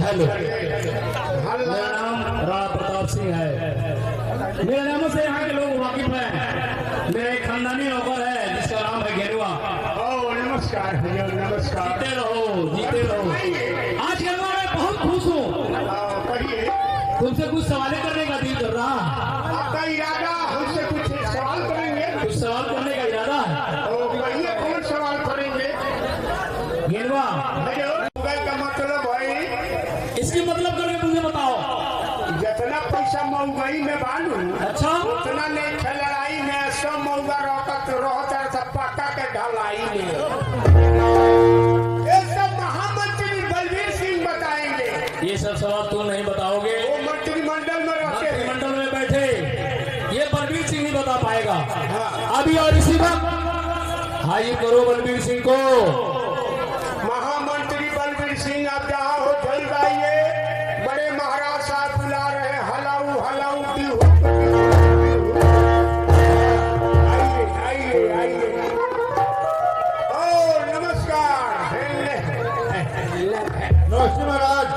Hello, मेरा नाम राणा प्रताप सिंह है। मेरे नामों से यहाँ के लोग वाकिफ हैं। मेरा एक खानदानी नौकर है जिसका नाम है गेरुआ। नमस्कार भैया, नमस्कार। जीते रहो, जीते रहो। आज गेरुआ मैं बहुत खुश हूँ। कहिए, तुमसे कुछ सवाल करने का दिल कर रहा। आपका इरादा हमसे कुछ सवाल करेंगे? कुछ सवाल करने का इरादा है। कहिए, कौन सवाल करेंगे? गेरुआ, गूगल का मतलब है, इसकी मतलब करके मुझे बताओ। जितना पैसा महंगाई में बालू, अच्छा, उतना नहीं थे लड़ाई में। सब महंगा रहता सब पक्का के ढलाई में। ये सब महामंत्री बलबीर सिंह बताएंगे। ये सब सवाल तुम नहीं बताओगे। वो मंत्रिमंडल में रहते हैं। मंत्रिमंडल में बैठे ये बलबीर सिंह नहीं बता पाएगा। अभी और इसी वक्त हाजिर करो बलबीर सिंह को। महामंत्री बलबीर सिंह, आप जहाँ हो जल्द आइए। बड़े महाराज साहब बुला रहे हैं। हलाऊ हलाऊ आइए आइए आइए। ओ नमस्कार। नमस्ते महाराज।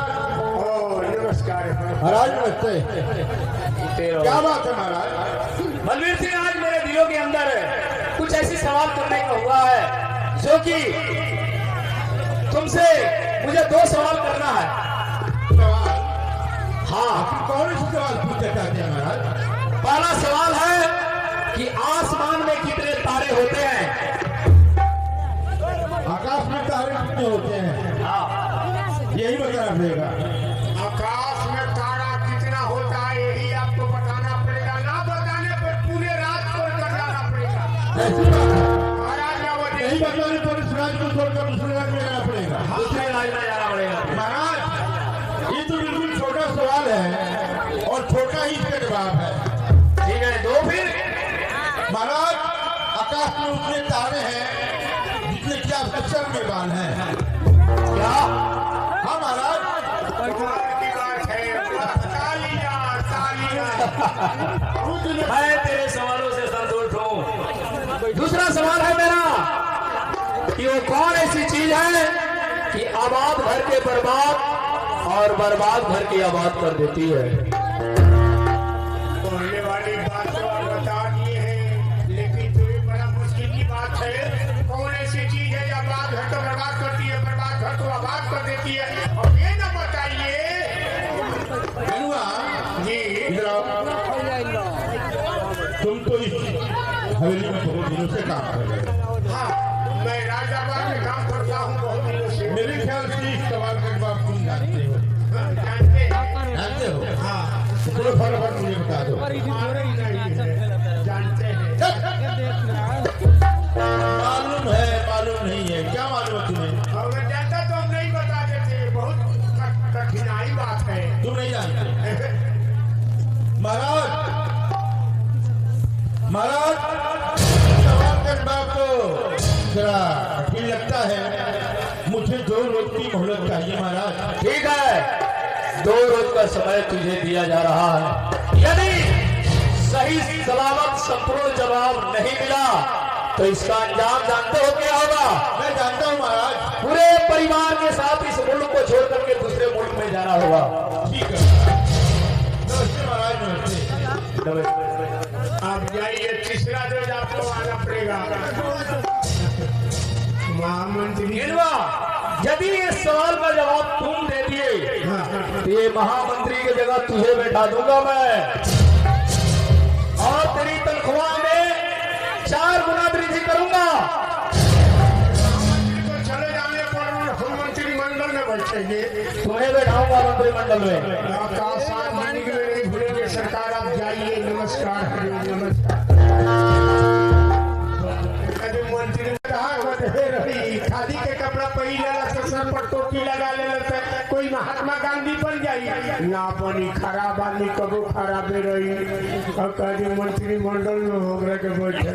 ओ नमस्कार महाराज नमस्ते। क्या बात है महाराज? बलबीर सिंह, आज मेरे दिलों के अंदर कुछ ऐसी सवाल करने का हुआ है जो कि तुमसे मुझे दो सवाल करना है। सवाल? हाँ, कौन से सवाल पूछना चाहते हैं महाराज? पहला सवाल है कि आसमान में कितने तारे होते हैं? आकाश में तारे कितने होते हैं? हाँ, यही बताना पड़ेगा। आकाश में तारा कितना होता है यही आपको बताना पड़ेगा। ना बताने पर पूरे रात को कर जाना पड़ेगा। ऐसी बात है। महाराज यही बताने पर इस राज्य को छोड़कर दूसरे राज्य में जाना पड़ेगा। दूसरे राज्य में जाना पड़ेगा। महाराज, ये तो बिल्कुल छोटा सवाल है और छोटा ही इसका जवाब है। ठीक है, दो फिर। महाराज, आकाश में उतने तारे हैं जितने कि आपके सर में बाल हैं। क्या? हाँ महाराज। की बात है। तालियां तालियां। मैं तेरे सवालों से संतुष्ट हूँ। दूसरा सवाल है मेरा कि वो कौन ऐसी चीज है कि आबाद घर के बर्बाद और बर्बाद घर की आबाद कर देती है? बोलने वाली बात तो आप बता दिए हैं, लेकिन तो ये बड़ा मुश्किल की बात है। कौन ऐसी चीज है आबाद घर को बर्बाद करती है, बर्बाद घर को आबाद कर देती है? और ये ना बताइए जी। इधर आओ। तुम तो इस हवेली में बहुत दिनों से काम कर रहे हो। हाँ, मैं राजाबाद में काम करता हूँ बहुत दिनों से। मेरे ख्याल से इस सवाल का जवाब तुम जानते हो। जानते हैं? जानते हो? हाँ, चलो फटाफट मुझे बता दो। जानते हैं। मालूम नहीं है। क्या मालूम है तुम्हें? अगर जानता तो हम नहीं बता देते। बहुत कठिनाई बात है। तुम नहीं जानते। महाराज, सवाल का जवाब तो जरा कठिन लगता है। मुझे 2 रोज की मोहलत चाहिए महाराज। ठीक है, 2 रोज का समय तुझे दिया जा रहा है। यदि सही सलामत संपूर्ण जवाब नहीं मिला तो इसका अंजाम जानते हो क्या होगा? मैं जानता हूँ महाराज। पूरे परिवार के साथ इस मुल्क को छोड़ करके दूसरे मुल्क में जाना होगा। ठीक है। नमस्ते महाराज, नमस्ते। आप जाइए, तीसरा रोज आपको आना पड़ेगा। महामंत्री गिनवा, यदि इस सवाल का जवाब तुम दे दिए तो ये महामंत्री की जगह तुझे बैठा दूंगा मैं, और तेरी तनख्वाह में 4 गुना वृद्धि करूंगा। तो चले जाने पर मंत्रिमंडल में बैठेंगे। तुम्हें बैठाऊंगा मंत्रिमंडल में। आपका आसान मानी के नहीं भूलेंगे सरकार। आप जाइए। नमस्कार नमस्कार। मंत्री खादी के कपड़ा पहन लेला, सर पर टोपी लगा लेला, कोई महात्मा गांधी बन जाइए ना बनी। खराब आदमी कबो खराब रही। और कभी मंत्रिमंडल में हो गए के बैठे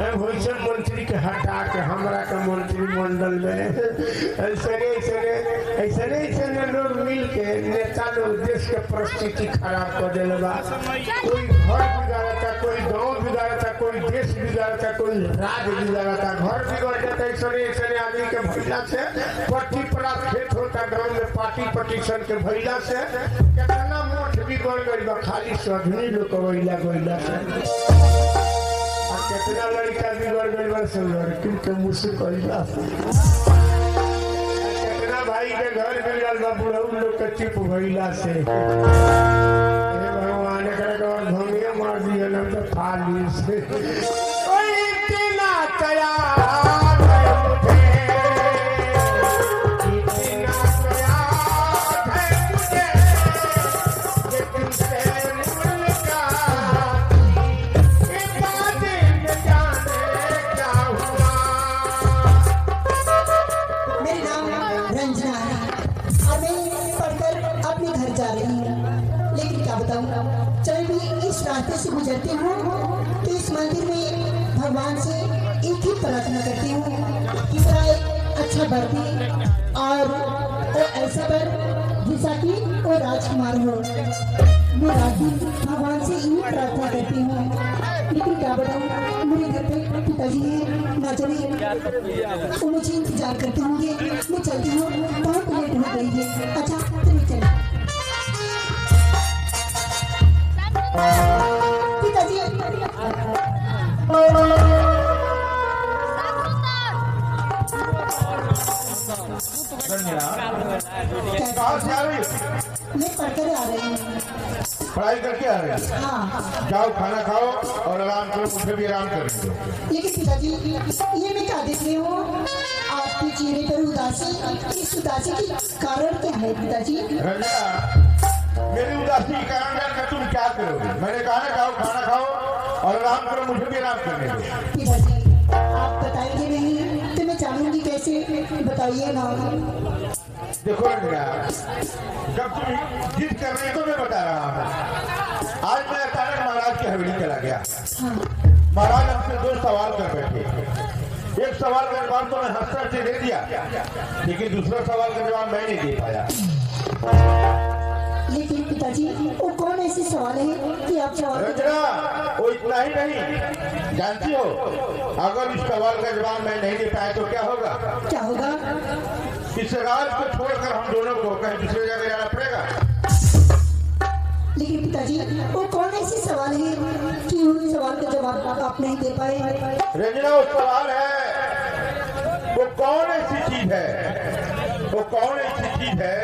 वैसे मंत्री के हटा के हमरा के मंत्रिमंडल में ऐसे लोग मिल के नेता लोग देश के परिस्थिति खराब कर दिल बा। कोई घर बिगाड़ता, कोई गांव बिगाड़ता, कोई देश बिगाड़ता, कोई राज्य बिगाड़ता, घर बिगड़ जाता। ऐसे आदमी के भैला से पट्टी पड़ा खेत होता, गांव में पार्टी पटिशन के भैला से कितना मोट बिगड़ गई बा, खाली सधनी लोग वैला गैला से। और कितना लड़का बिगड़ गई बा सब लड़की के मुँह से कैला से। कितना भाई के घर बिगड़ल बा बुढ़ऊ लोग के चिप भैला से। भगवान कर धोनिया मार दिया ना तो खाली से। कोई इतना तैयार है मुझे, इतना तैयार है मुझे, ये तुमसे मुलाकात की बातें न जाने क्या हुआ। मेरा नाम रंजना है और मैं पढ़कर अपने घर जा रही हूँ। लेकिन क्या बताऊँ, जब भी इस रास्ते से गुजरती हूँ तो इस मंदिर में भगवान से एक ही प्रार्थना करती हूँ कि मेरा एक अच्छा वर दे और वो ऐसा वर जैसा कि वो राजकुमार हो। मैं रात दिन भगवान से यही प्रार्थना करती हूँ। लेकिन क्या बताऊँ, मेरे घर पे पिताजी है ना, जाने वो मुझे इंतजार करते होंगे। मैं चलती हूँ, बहुत लेट हो गई है। अच्छा तो मैं चली। पिताजी कहाँ से आ रही हो? मैं पढ़कर आ रही हूँ। पढ़ाई करके आ रही हो? हाँ, जाओ खाना खाओ और आराम करो, मुझे भी आराम करने दो। लेकिन पिताजी ये मैं क्या देख रही हूँ, आपके चेहरे पर उदासी। इस उदासी के कारण क्या है पिताजी? रंजना, मेरी उदासी के कारण जानकर तुम क्या करोगे? मैंने कहा ना जाओ खाना खाओ और आराम करो, मुझे भी आराम करने दो। पिताजी आप बताएंगे नहीं तो मैं जानूंगी कैसे, बताइए ना। देखो रंजना, जब तुम जिद कर रही हो तो मैं बता रहा हूँ। आज मैं अचानक महाराज की हवेली चला गया। हाँ, महाराज हमसे दो सवाल कर बैठे। एक सवाल का जवाब तो मैं हंसकर से दे दिया, लेकिन दूसरा सवाल का जवाब मैं नहीं दे पाया। लेकिन पिताजी वो कौन ऐसी सवाल है कि आप जवाब रंजना, वो इतना ही नहीं, जानती हो अगर इस सवाल का जवाब मैं नहीं दे पाया तो क्या होगा? क्या होगा? इस राज को छोड़कर हम दोनों को कहीं दूसरे जगह जाना पड़ेगा। लेकिन पिताजी वो कौन ऐसी सवाल है कि उस सवाल का जवाब आप नहीं दे पाए? रंजना, वो सवाल है, वो कौन ऐसी चीज है, वो कौन ऐसी चीज है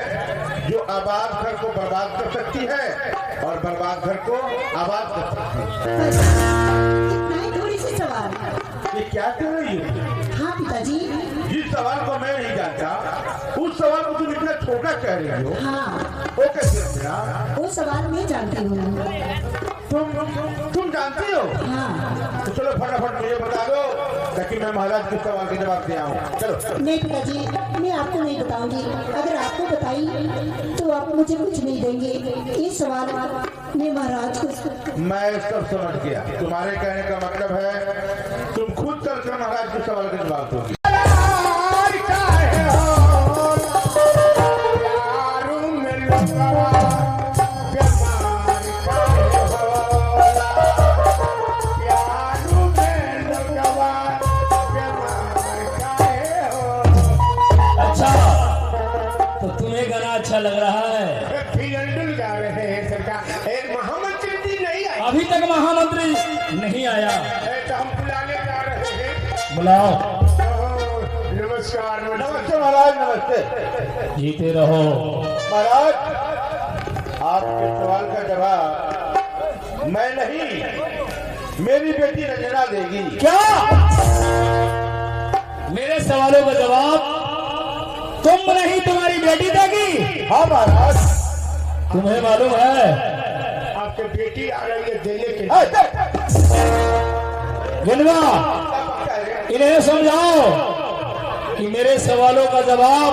जो आबाद घर को बर्बाद कर सकती है और बर्बाद घर को आबाद कर सकती है? इतना ही थोड़ी सी सवाल। ये क्या कह रही हो? हाँ पिताजी। जिस सवाल को मैं नहीं जानता उस सवाल को तुम इतना छोटा कह रही हो। हाँ, वो कैसे रंजना? वो सवाल मैं जानती हूँ। तुम जानती हो? हाँ। तो चलो फटाफट मुझे बता दो ताकि मैं महाराज के सवाल के जवाब दे आऊँ। चलो। नहीं पिताजी, मैं आपको नहीं बताऊंगी। अगर आपको बताई तो आप मुझे कुछ नहीं देंगे। ये सवाल मैं महाराज को। मैं सब समझ गया, तुम्हारे कहने का मतलब है तुम खुद चलकर महाराज के सवाल के जवाब दोगी। अच्छा लग रहा है। फिर जा रहे हैं सरकार। एक महामंत्री जी नहीं आए। अभी तक महामंत्री नहीं आया। तो हम बुलाने जा रहे हैं। बुलाओ। नमस्कार। नमस्ते महाराज, नमस्ते। जीते रहो महाराज। आपके सवाल का जवाब मैं नहीं, मेरी बेटी रंजना देगी। क्या? मेरे सवालों का जवाब तुम नहीं तुम्हारी बेटी देगी? हाँ महाराज। तुम्हें मालूम है आपके बेटी आ रही है देने के लिए। गिनवा, इन्हें समझाओ कि मेरे सवालों का जवाब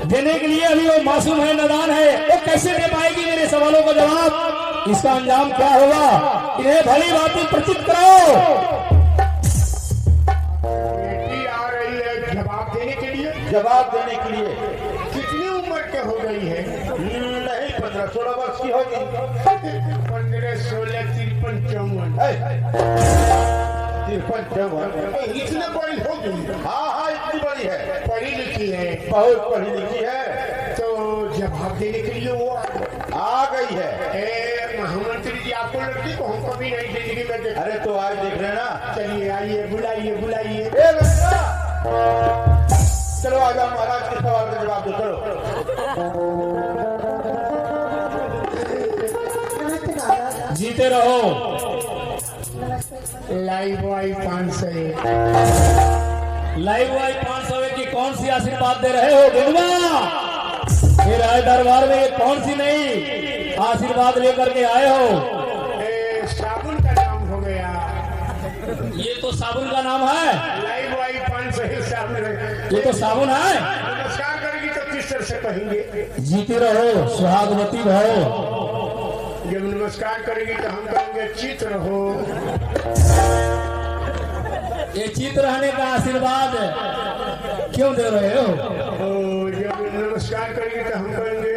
देने के लिए अभी वो मासूम है, नादान है, वो कैसे दे पाएगी मेरे सवालों का जवाब? इसका अंजाम क्या होगा? इन्हें भली बातें प्रचित कराओ। जवाब देने के लिए। कितनी उम्र के हो गई है? नहीं, 15-16 वर्ष की होगी। 15, 16, 53, 54। 53 इतने बड़ी होगी? हाँ हाँ इतनी बड़ी है, पढ़ी लिखी है बहुत पढ़ी लिखी है, तो जवाब देने के लिए वो आ गई है। महामंत्री जी आपको लड़की को हम कभी नहीं जिंदगी में देखा। अरे तो आज देख रहे ना। चलिए आइए, बुलाइए बुलाइए। चलो आ जाओ, महाराज के सवाल का जवाब दो। चलो नमस्ते बाबा। जीते रहो। Live boy 500। लाइव वाई 500 की कौन सी आशीर्वाद दे रहे हो विधवा? फिर आए दरबार में ये कौन सी नई आशीर्वाद लेकर के आए हो? साबुन का नाम हो गया। ये तो साबुन का नाम है। लाइव बॉय 500 साबुन है। ये तो साबुन है। नमस्कार करेगी तो किस तरह से कहेंगे? जीते रहो, सुहागवती रहो। जब नमस्कार करेगी तो हम कहेंगे चित रहो। ये चित रहने का आशीर्वाद क्यों दे रहे हो? जब नमस्कार करेगी तो हम कहेंगे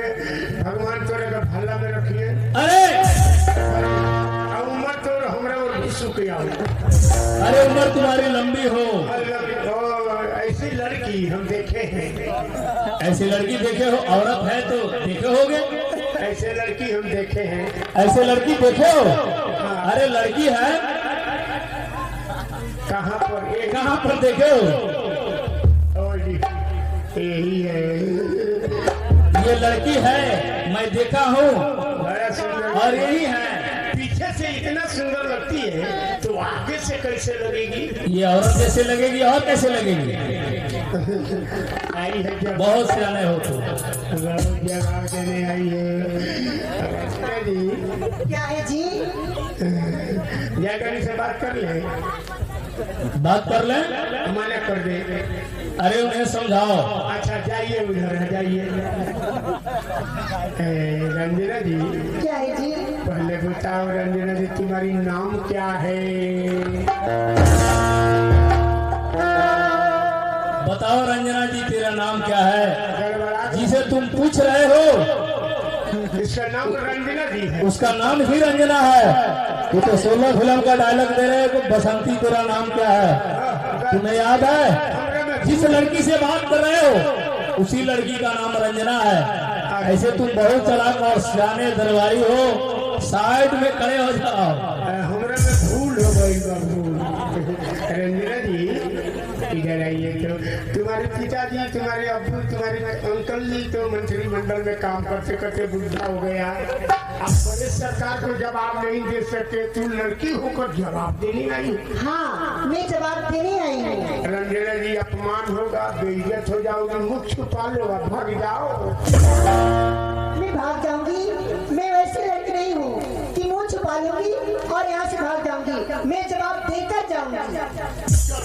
भगवान तोरे का भला में रखिए। अरे उम्र तो हमरा और विश्व के आओ। अरे उम्र तुम्हारी लंबी हो। ऐसी लड़की हम देखे हैं। ऐसी लड़की देखे हो? औरत है तो देखे होगे। ऐसे लड़की हम देखे हैं। ऐसे लड़की देखे हो? अरे लड़की है कहाँ पर? कहाँ पर देखे हो? यही है। ये लड़की है, मैं देखा हूँ बड़ा सुंदर। और यही है। पीछे से इतना सुंदर लगती है तो आगे से कैसे लगेगी? ये औरत जैसे लगेगी और कैसे लगेगी? आई है जब बहुत सियाने हो तुम। जवाब देने आई है। जी क्या है जी? जयगढ़ी से बात कर ले, बात कर ले। मना कर दे। अरे उन्हें समझाओ। अच्छा जाइए उधर जाइए। रंजना जी क्या है जी? पहले बताओ रंजना जी तुम्हारी नाम क्या है? बताओ रंजना जी तेरा नाम क्या है गड़बड़ा जिसे तुम पूछ रहे हो? इसका नाम रंजना जी है। उसका नाम ही रंजना है। ये तो 16 फिल्म का डायलॉग दे रहे हो। बसंती तेरा नाम क्या है तुम्हें याद है? जिस लड़की से बात कर रहे हो उसी लड़की का नाम रंजना है। ऐसे तुम बहुत चालाक और सियाने दरबारी हो, साइड में खड़े हो जाओ। हमरा में भूल हो गई भूल। रंजना जी इधर आइए। तो तुम्हारे पिताजी, तुम्हारे अब्बू, तुम्हारे अंकल जी तो मंत्रिमंडल में काम करते करते बुढ़ा हो गया। अब बड़े सरकार को जवाब नहीं दे सकते, तू लड़की होकर जवाब देने आई। हाँ, मैं जवाब देने आई हूँ। रंजना जी अपमान होगा, बेइज्जत हो जाओगे, मुख छुपा लो, भाग जाओ। मैं भाग जाऊंगी? मैं वैसी लड़की नहीं हूँ कि मुंह छुपा लूंगी और यहाँ से भाग जाऊंगी। मैं जवाब देकर जाऊंगी।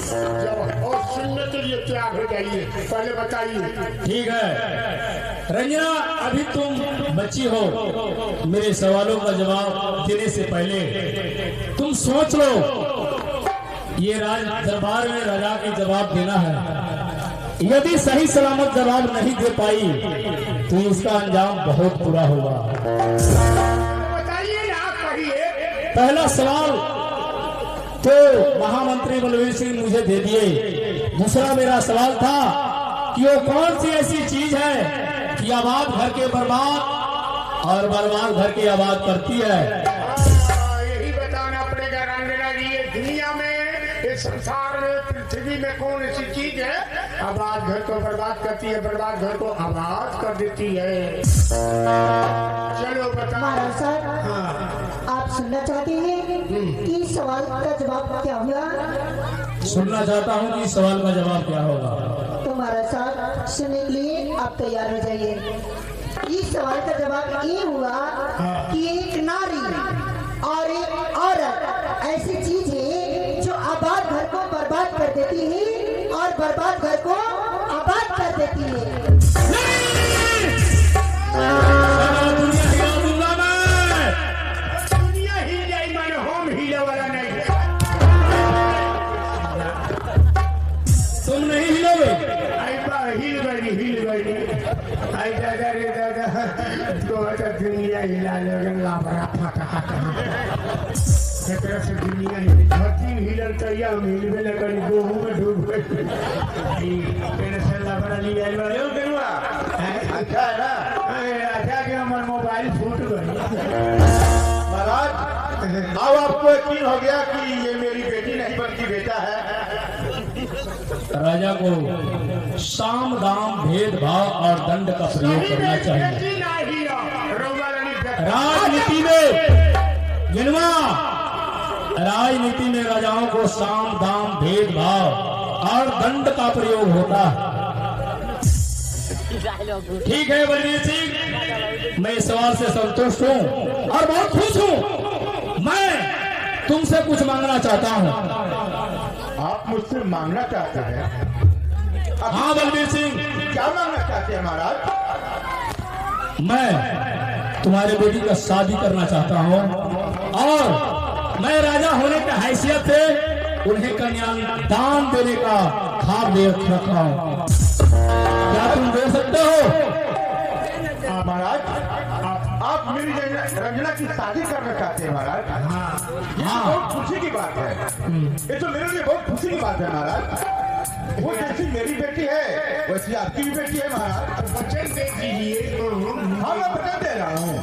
और सुनने के लिए तैयार हो जाइए, पहले बताइए। ठीक है रंजना, अभी तुम बच्ची हो। मेरे सवालों का जवाब देने से पहले तुम सोच लो। ये राज दरबार में राजा के जवाब देना है। यदि सही सलामत जवाब नहीं दे पाई तो इसका अंजाम बहुत बुरा होगा। बताइए ना, कहिए। पहला सवाल तो महामंत्री बलवीर सिंह मुझे दे दिए। दूसरा मेरा सवाल था कि वो कौन सी ऐसी चीज है कि आबाद घर के बर्बाद और बर्बाद घर के आबाद करती है? यही बताना पड़ेगा रंजना जी। ये दुनिया में, इस संसार में, पृथ्वी में कौन ऐसी चीज है आबाद घर को बर्बाद करती है, बर्बाद घर को आबाद कर देती है? चलो बताओ। महाराज साहब, हाँ। आप सुनना चाहते हैं कि इस सवाल का जवाब क्या हुआ? सुनना चाहता हूँ कि इस सवाल का जवाब क्या होगा। तो महाराज साहब सुनने के लिए आप तैयार हो जाइए। इस सवाल का जवाब ये हुआ कि एक नारी और एक औरत ऐसी चीज है जो आबाद घर को बर्बाद कर देती है और बर्बाद घर को आबाद कर देती है। दुनिया हिल जाए, माने हम हिले वाला नहीं। तुम नहीं हिलोगे? हिल गई। आई दादा रे दादा तो अच्छा दुनिया हिला लगन लाभरा फटा एकरा से दुनिया हिल धरती हिलल तैया हिलबे न करी गोहू में डूब गई ई केने से लाभरा ली आइल बा यो गरुआ अच्छा है ना अच्छा कि हमर मोबाइल फूट गई महाराज अब आपको यकीन हो गया कि ये मेरी बेटी नहीं बल्कि बेटा है। राजा को साम दाम भेदभाव और दंड का प्रयोग करना चाहिए। राजनीति में गिनवा, राजनीति में राजाओं को साम दाम भेदभाव और दंड का प्रयोग होता है। ठीक है बलवीर सिंह, मैं इस सवाल से संतुष्ट हूँ और बहुत खुश हूँ। मैं तुमसे कुछ मांगना चाहता हूँ। आप मुझसे मांगना चाहते हैं? हाँ बलवीर सिंह, क्या मांगना चाहते हैं महाराज? मैं तुम्हारे बेटी का शादी करना चाहता हूँ और मैं राजा होने की हैसियत से उन्हें कन्यादान देने का खाब दे रखा हूँ। क्या तुम दे सकते हो? महाराज आप मेरी रंजना की शादी करना चाहते हैं महाराज? ये तो बहुत खुशी की बात है। ये तो मेरे लिए बहुत खुशी की बात है महाराज। वो जैसी मेरी बेटी है वैसी आपकी भी बेटी है महाराज। वचन दे दीजिए। हाँ मैं वचन दे रहा हूँ।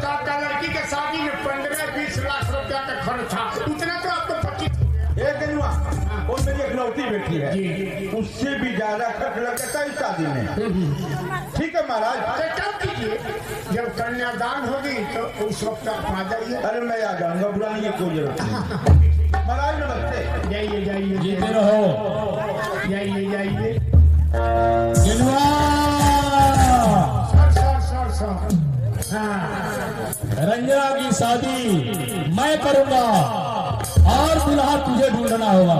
काका लड़की के शादी में 15-20 लाख रुपया का खर्च था, उतना तो आपको 25 एक गनुआ वो मेरी इकलौती बेटी है, उससे भी ज्यादा खर्च लगता है इस शादी में। ठीक है महाराज। कब कीजिए, जब कन्यादान होगी तो उस वक्त आप आ जाइए। अरे मैं आ जाऊंगा, बुलाने की कोई जरूरत नहीं। महाराज नमस्ते। जाइए जाइए जीते रहो। जाइए जाइए। गिनवा। सर हाँ। रंजना की शादी मैं करूंगा और दुल्हा तुझे ढूंढना होगा।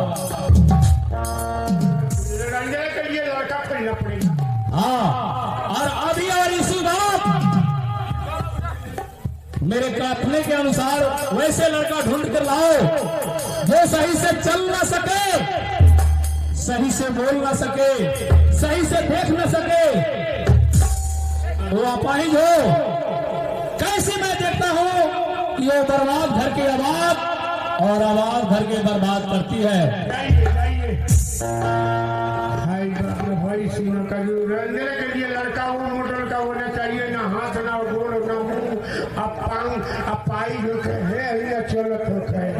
रंजना के लिए लड़का पहनना पड़ेगा। हाँ, और अभी और इसी बात मेरे कहने के अनुसार वैसे लड़का ढूंढ कर लाओ जो सही से चल ना सके, सही से बोल ना सके, सही से देख ना सके। वो अपाहिज हो। कैसे मैं देखता हूँ कि ये बर्बाद घर के आबाद और आबाद घर के बर्बाद करती है। भाई सुनो कभी रंजना के लिए लड़का वो मॉडल का होना चाहिए, ना हाथ ना गोड़ ना मुंह, अब पाँव अब पाई जो है चलत होता है।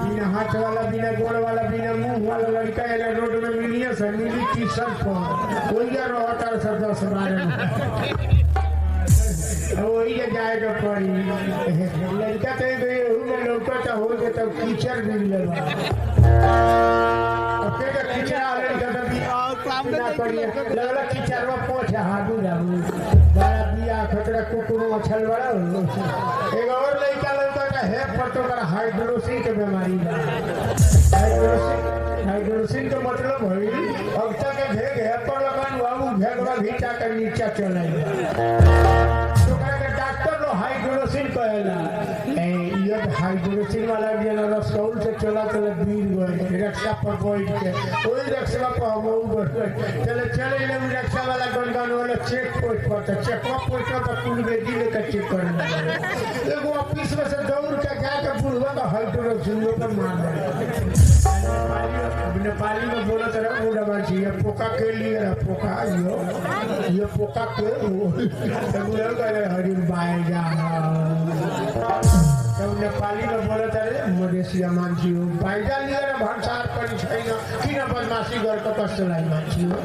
बिना हाथ वाला, बिना गोड़ वाला, बिना मुंह वाला लड़का है रोड में मिलिए सर, मिली टी-शर्ट पर वही रहता है सर 10-12 वही जाएगा पड़ी। लड़का तो लौटा हो गया तब कीचड़ भी लगा लगला कीचड़वा पोछ हाडू जाबू बड़ा बिया खतरा कुकुर मछल बड़ा एक और लड़का का है पर तो कर हाइड्रोसिन के बीमारी बा। हाइड्रोसिन का मतलब है अब तक भेग है पर लगन बाबू भेगवा घीचा कर नीचा चले तो का डॉक्टर लो हाइड्रोसिन कहेला। ये हाइड्रोसिन वाला भी ना रसौल से चला वीर गए रक्षा पर बैठ के वही रक्षा पर हम चले रक्षा वाला गनगन वाला चेक पोस्ट पर चेकवा पोस्ट पर कुल बेटी लेकर चेक करना एगो ऑफिस में से दौड़ के जाकर बुढ़वा का हाइड्रोसिन पर मार दे। नेपाली में बोला तरह वो डबा चाहिए पोका के लिए पोका ये पोका के हरिन बाय जा नेपाली में बोला तरह मधेसिया मानसी हो बाइजा लिए भंसार पर कि न बदमाशी घर का कष्ट लाई मानसी हो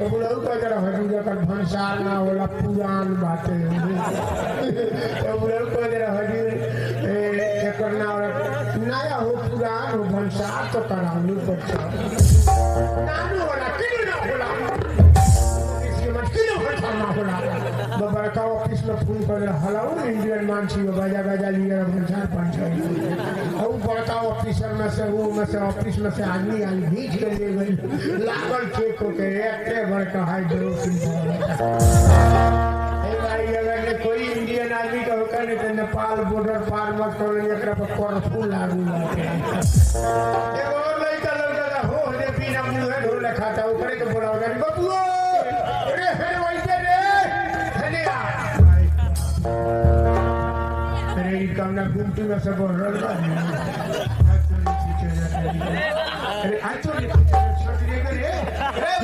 बुढ़ऊ का जरा हजूर का भंसार ना होला पुरान बातें बुढ़ऊ का जरा हजूर करना नया हो पुरान हो भंसार तो करालू बच्चा नानू होला किलो ना होला इसके मत किलो भंसार होला बड़का ऑफिस में फोन कर हलाओ इंडियन मानसी हो बाजा बाजा लिए भंसार पंचायत और बड़का ऑफिसर में से वो में से ऑफिस में से आदमी आई भीज के ले गई लागल चेक हो के एक बड़का हाइड्रोसिन कोई इंडियन आदमी का होकर नहीं तो नेपाल बॉर्डर पार मत करो एकरा पर कर्फ्यू लागू लगे। एगो लड़का हो रे बिना मुंह धोले ना खाता ऊपर के बोला होगा बबुओ अरे हे वैसे रे हने आ अरे ई कामना गुमटी में सब रोल बा अरे आज तो छोटी रे रे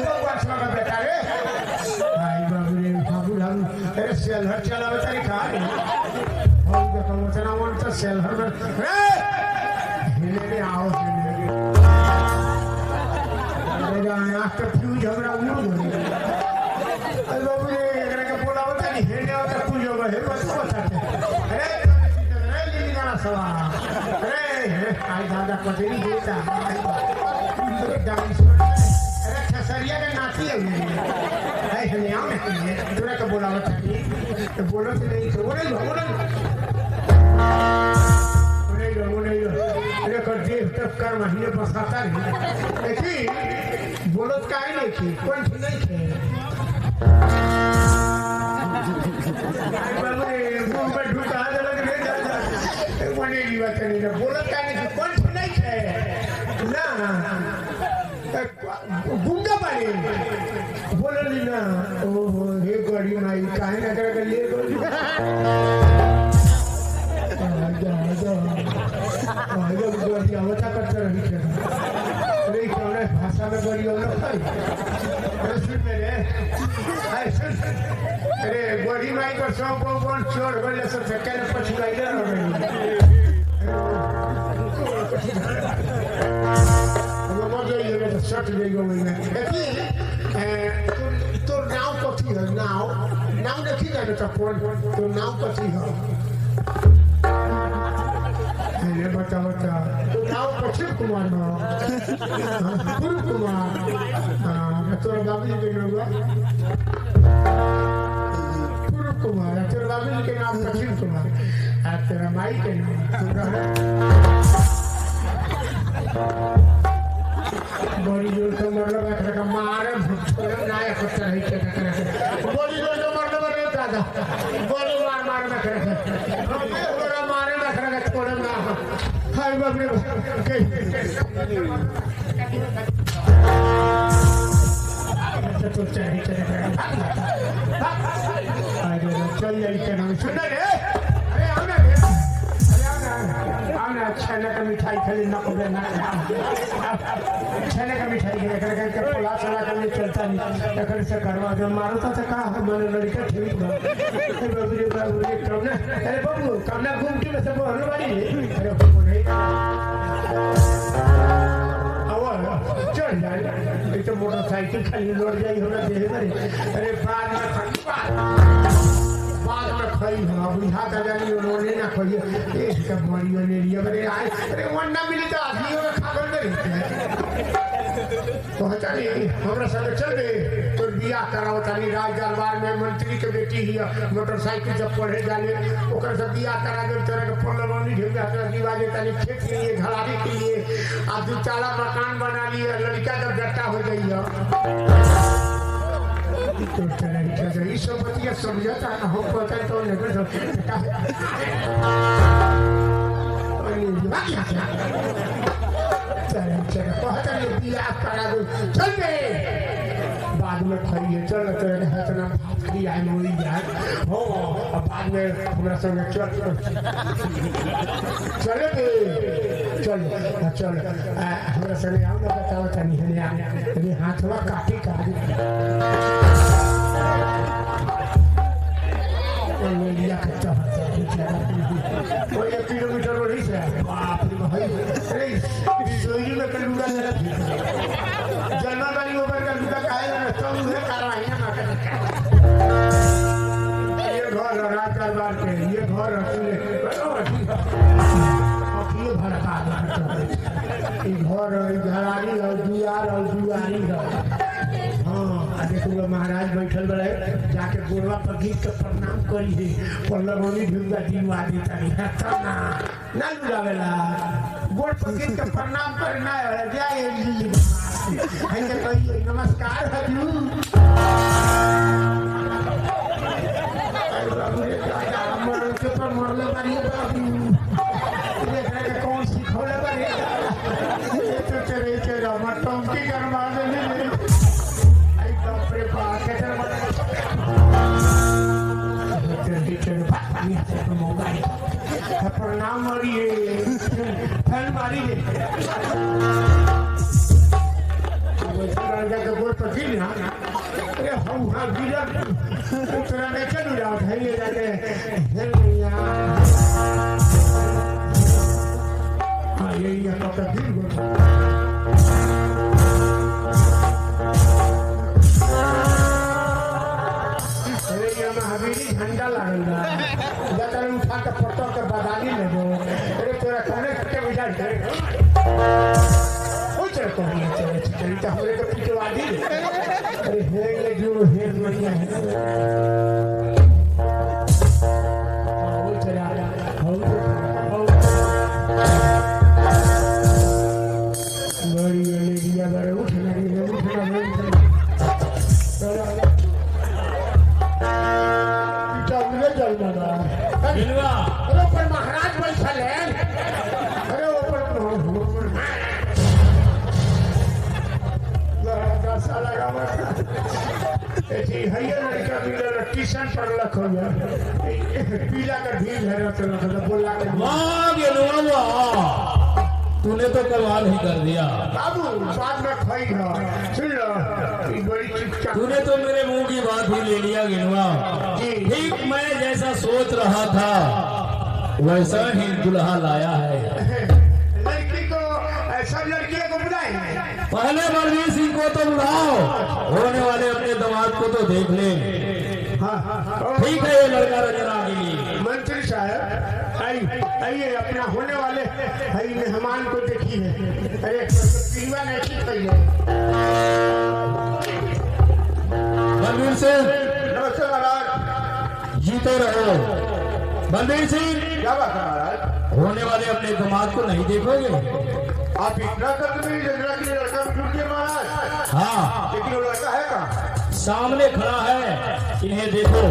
भगवान स्वागत बेटा रे भाई बाबू रे बाबू हम अरे सेलहर चलावे तारी खा हम देखो मचना मन तो सेलहर में रे हिले आओ after few झगड़ा उड़ गए अरे बाबू रे एकरा के बोला होता नहीं हेने होता कुछ होगा हे बस बताते अरे लीली गाना सवा अरे आई दादा पते नहीं देता अरे डांस अरे खसरिया के नाची है ये हेने आओ ना तूने के बोला होता नहीं तो बोलो से नहीं तो बोले अरे कर देव तक कर महीने बसाता नहीं लेकिन बोलत काहे नहीं थी कौन थी नहीं थे बाबू रे मुंह में ढूंढा लग रे दादा कोने की बात नहीं है बोलत काहे नहीं थी कौन थी नहीं थे ना गुंगा पानी बोलली ना ओहो हे गड़ी माई काहे ना कर ले गई गड़ी आवता करता रही थे अरे कौन भाषा में गड़ी और अरे सुन मेरे अरे गड़ी माई को सब कौन चोर बोले सब चक्कर में पछुआई ले रहे शर्ट ले गए तो नाव कथी है नाव देखी जाए तो नाव कथी है ये बता तो नाव पश्चिम कुमार पूर्व कुमार तोरा बाबू जी के नाम पूर्व कुमार तेरा बाबू जी के नाम पश्चिम कुमार तेरा माई के बड़ी जोर से मतलब मारे नायक होता है बड़ी जोर से मतलब दादा बड़ी मार मारे मारे थोड़ा ना हाय बाप रे तो चाहिए चल जाइए क्या नाम सुन रे अरे आना छेना का मिठाई खाली ना कोबे ना छेना का मिठाई के कर के पोला चला कर चलता नहीं अगर से करवा दो मारो तो कहा मन लड़का ठीक बा बाबू रे कौन अरे बाबू कमला घूम के सब हर बाड़ी अरे बाबू नहीं चल जाए तो मोटरसाइकिल खाली लौट जाई हमरा देह में अरे बाद में खाई हम अभी हाथ आ जानी उन्होंने ना खाई इसका बड़ी वाले लिए अरे अरे वन्ना मिली तो आदमी में खाकर नहीं तो हटा नहीं हमरा संग चल दे तो बियाह कराओ तानी राज दरबार में मंत्री के बेटी ही मोटरसाइकिल से पढ़े जाने ओकर से बियाह करा दे तरह के फोन लगौनी ढेर हटा दिवाजे तानी खेत के लिए घराड़ी के लिए आ दो चाला मकान बना लिए लड़का जब डट्टा हो गई है तो चला ये सब बतिया समझता ना हो पता तो नहीं समझता चल पता नहीं बियाह करा दो चल बे बाद में खाइए चल तेरे हाथ ना भात आए मोई जाए हो अब बाद में हमरा संग चल चल चल हमरा संग आओ ना बताओ तनी हने हाथवा काटी लिया करता वो 1 किलोमीटर वो नहीं से बाप रे भाई अरे सोई में कलूगा जन्मा वाली ऊपर का लुका काहे ना तो मुझे कार्रवाई ना कर ये घर रात दरबार के ये घर रखले ये भड़का ये घर घरानी और दुआरी हाँ देखो महाराज बैठल बड़े जाके गोरवा पर गिर के प्रणाम करी दे पल्लवनी ढूंढा दिलवा देता ना लुगावेला गोर पर गिर के प्रणाम करना है जाए ऐसे कहिए नमस्कार हजूर बाबू रे मर के पर मरले बारी बाबू देख रहे कौन सिखौले बारी तो चले चलो मटम की करवा दे प्रणाम मारिए फैन मारिए के गोल पर गिर ना अरे हम हाँ गिरा तोरा नहीं चलू रहा है ये जाके हाँ यही है तो गिर गया अरे ये महावीरी झंडा लागल जाता उठा के पटो के बदाली ले दो अरे तोरा कौन के बुझा तो हमरे को पिटवा दी अरे हे जो हे बढ़िया है वो चला हो बड़ी ले दिया बारे उठना चल दादा अरे पर महाराज बैठल है अरे ऊपर ट्यूशन पढ़लक हो पीला का भीड़ है बोला तूने तो कमाल ही कर दिया बाबू बाद में खाई सुन लो बड़ी चुपचाप तूने तो मेरे मुंह की बात ही ले लिया गिनवा ठीक मैं जैसा सोच रहा था वैसा ही दुल्हा लाया है लड़की को सब लड़कियों को बुलाए पहले बलवीर सिंह को तो बुलाओ होने वाले अपने दामाद को तो देख ले ठीक है ये लड़का रचना के लिए मंत्री साहब आइए अपना होने वाले मेहमान को देखिए अरे पीवा नहीं ठीक है बलवीर सिंह नमस्ते महाराज। जीते रहो। बलवीर सिंह क्या बात है महाराज? होने वाले अपने दामाद को नहीं देखोगे? आप इतना कर मेरी रचना के लिए लड़का भी ढूंढिए महाराज। हाँ लेकिन वो लड़का है कहाँ? सामने खड़ा है, इन्हें देखो।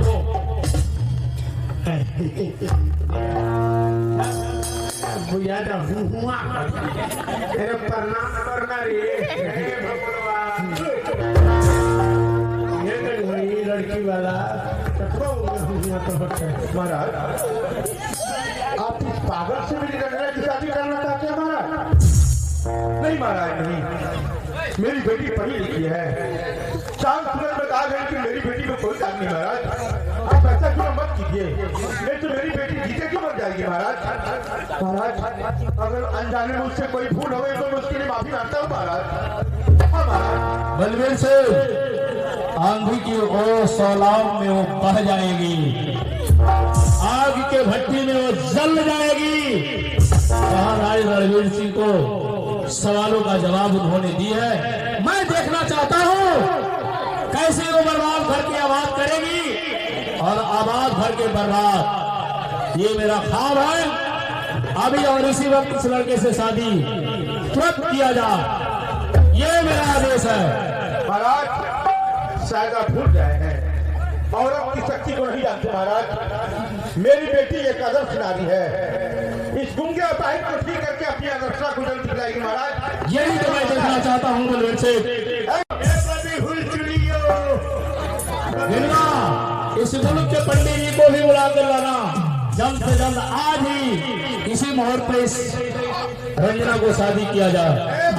बुझाता हुआ अरे प्रणाम करना रे ये वही लड़की वाला महाराज आप इस पागल से मेरी रचना की शादी करना चाहते हैं महाराज? नहीं महाराज नहीं, मेरी बेटी पढ़ी लिखी है। चांद सूरज बता गए कि मेरी बेटी को कोई काम नहीं महाराज। आप ऐसा क्यों मत कीजिए, नहीं तो मेरी बेटी जीते क्यों मर जाएगी महाराज। महाराज अगर अनजाने में उससे कोई भूल हो गई तो मैं उसके लिए माफी मांगता हूँ महाराज। हाँ महाराज। बलवीर से आंधी की ओर सौलाव में वो बह जाएगी, आग के भट्टी में वो जल जाएगी। महाराज रणवीर सिंह को सवालों का जवाब उन्होंने दी है। मैं देखना चाहता हूँ कैसे वो बर्बाद घर की आबाद करेगी और आबाद घर के बर्बाद। ये मेरा ख्वाब है अभी और इसी वक्त इस लड़के से शादी तुरंत किया जा, ये मेरा आदेश है। महाराज शायद आप भूल गए हैं, औरत की शक्ति को नहीं जानते महाराज। मेरी बेटी एक आदर्श नारी है, इस गुंगे अपाहिज को ठीक करके अपनी आदर्शता को जल्द दिलाएगी महाराज। यही तो मैं देखना चाहता हूँ बलवीर से। इस मुल्क के पंडित जी को भी बुला कर लाना जल्द से जल्द। आज ही इसी मुहूर्त पर इस रंजना को शादी किया जाए,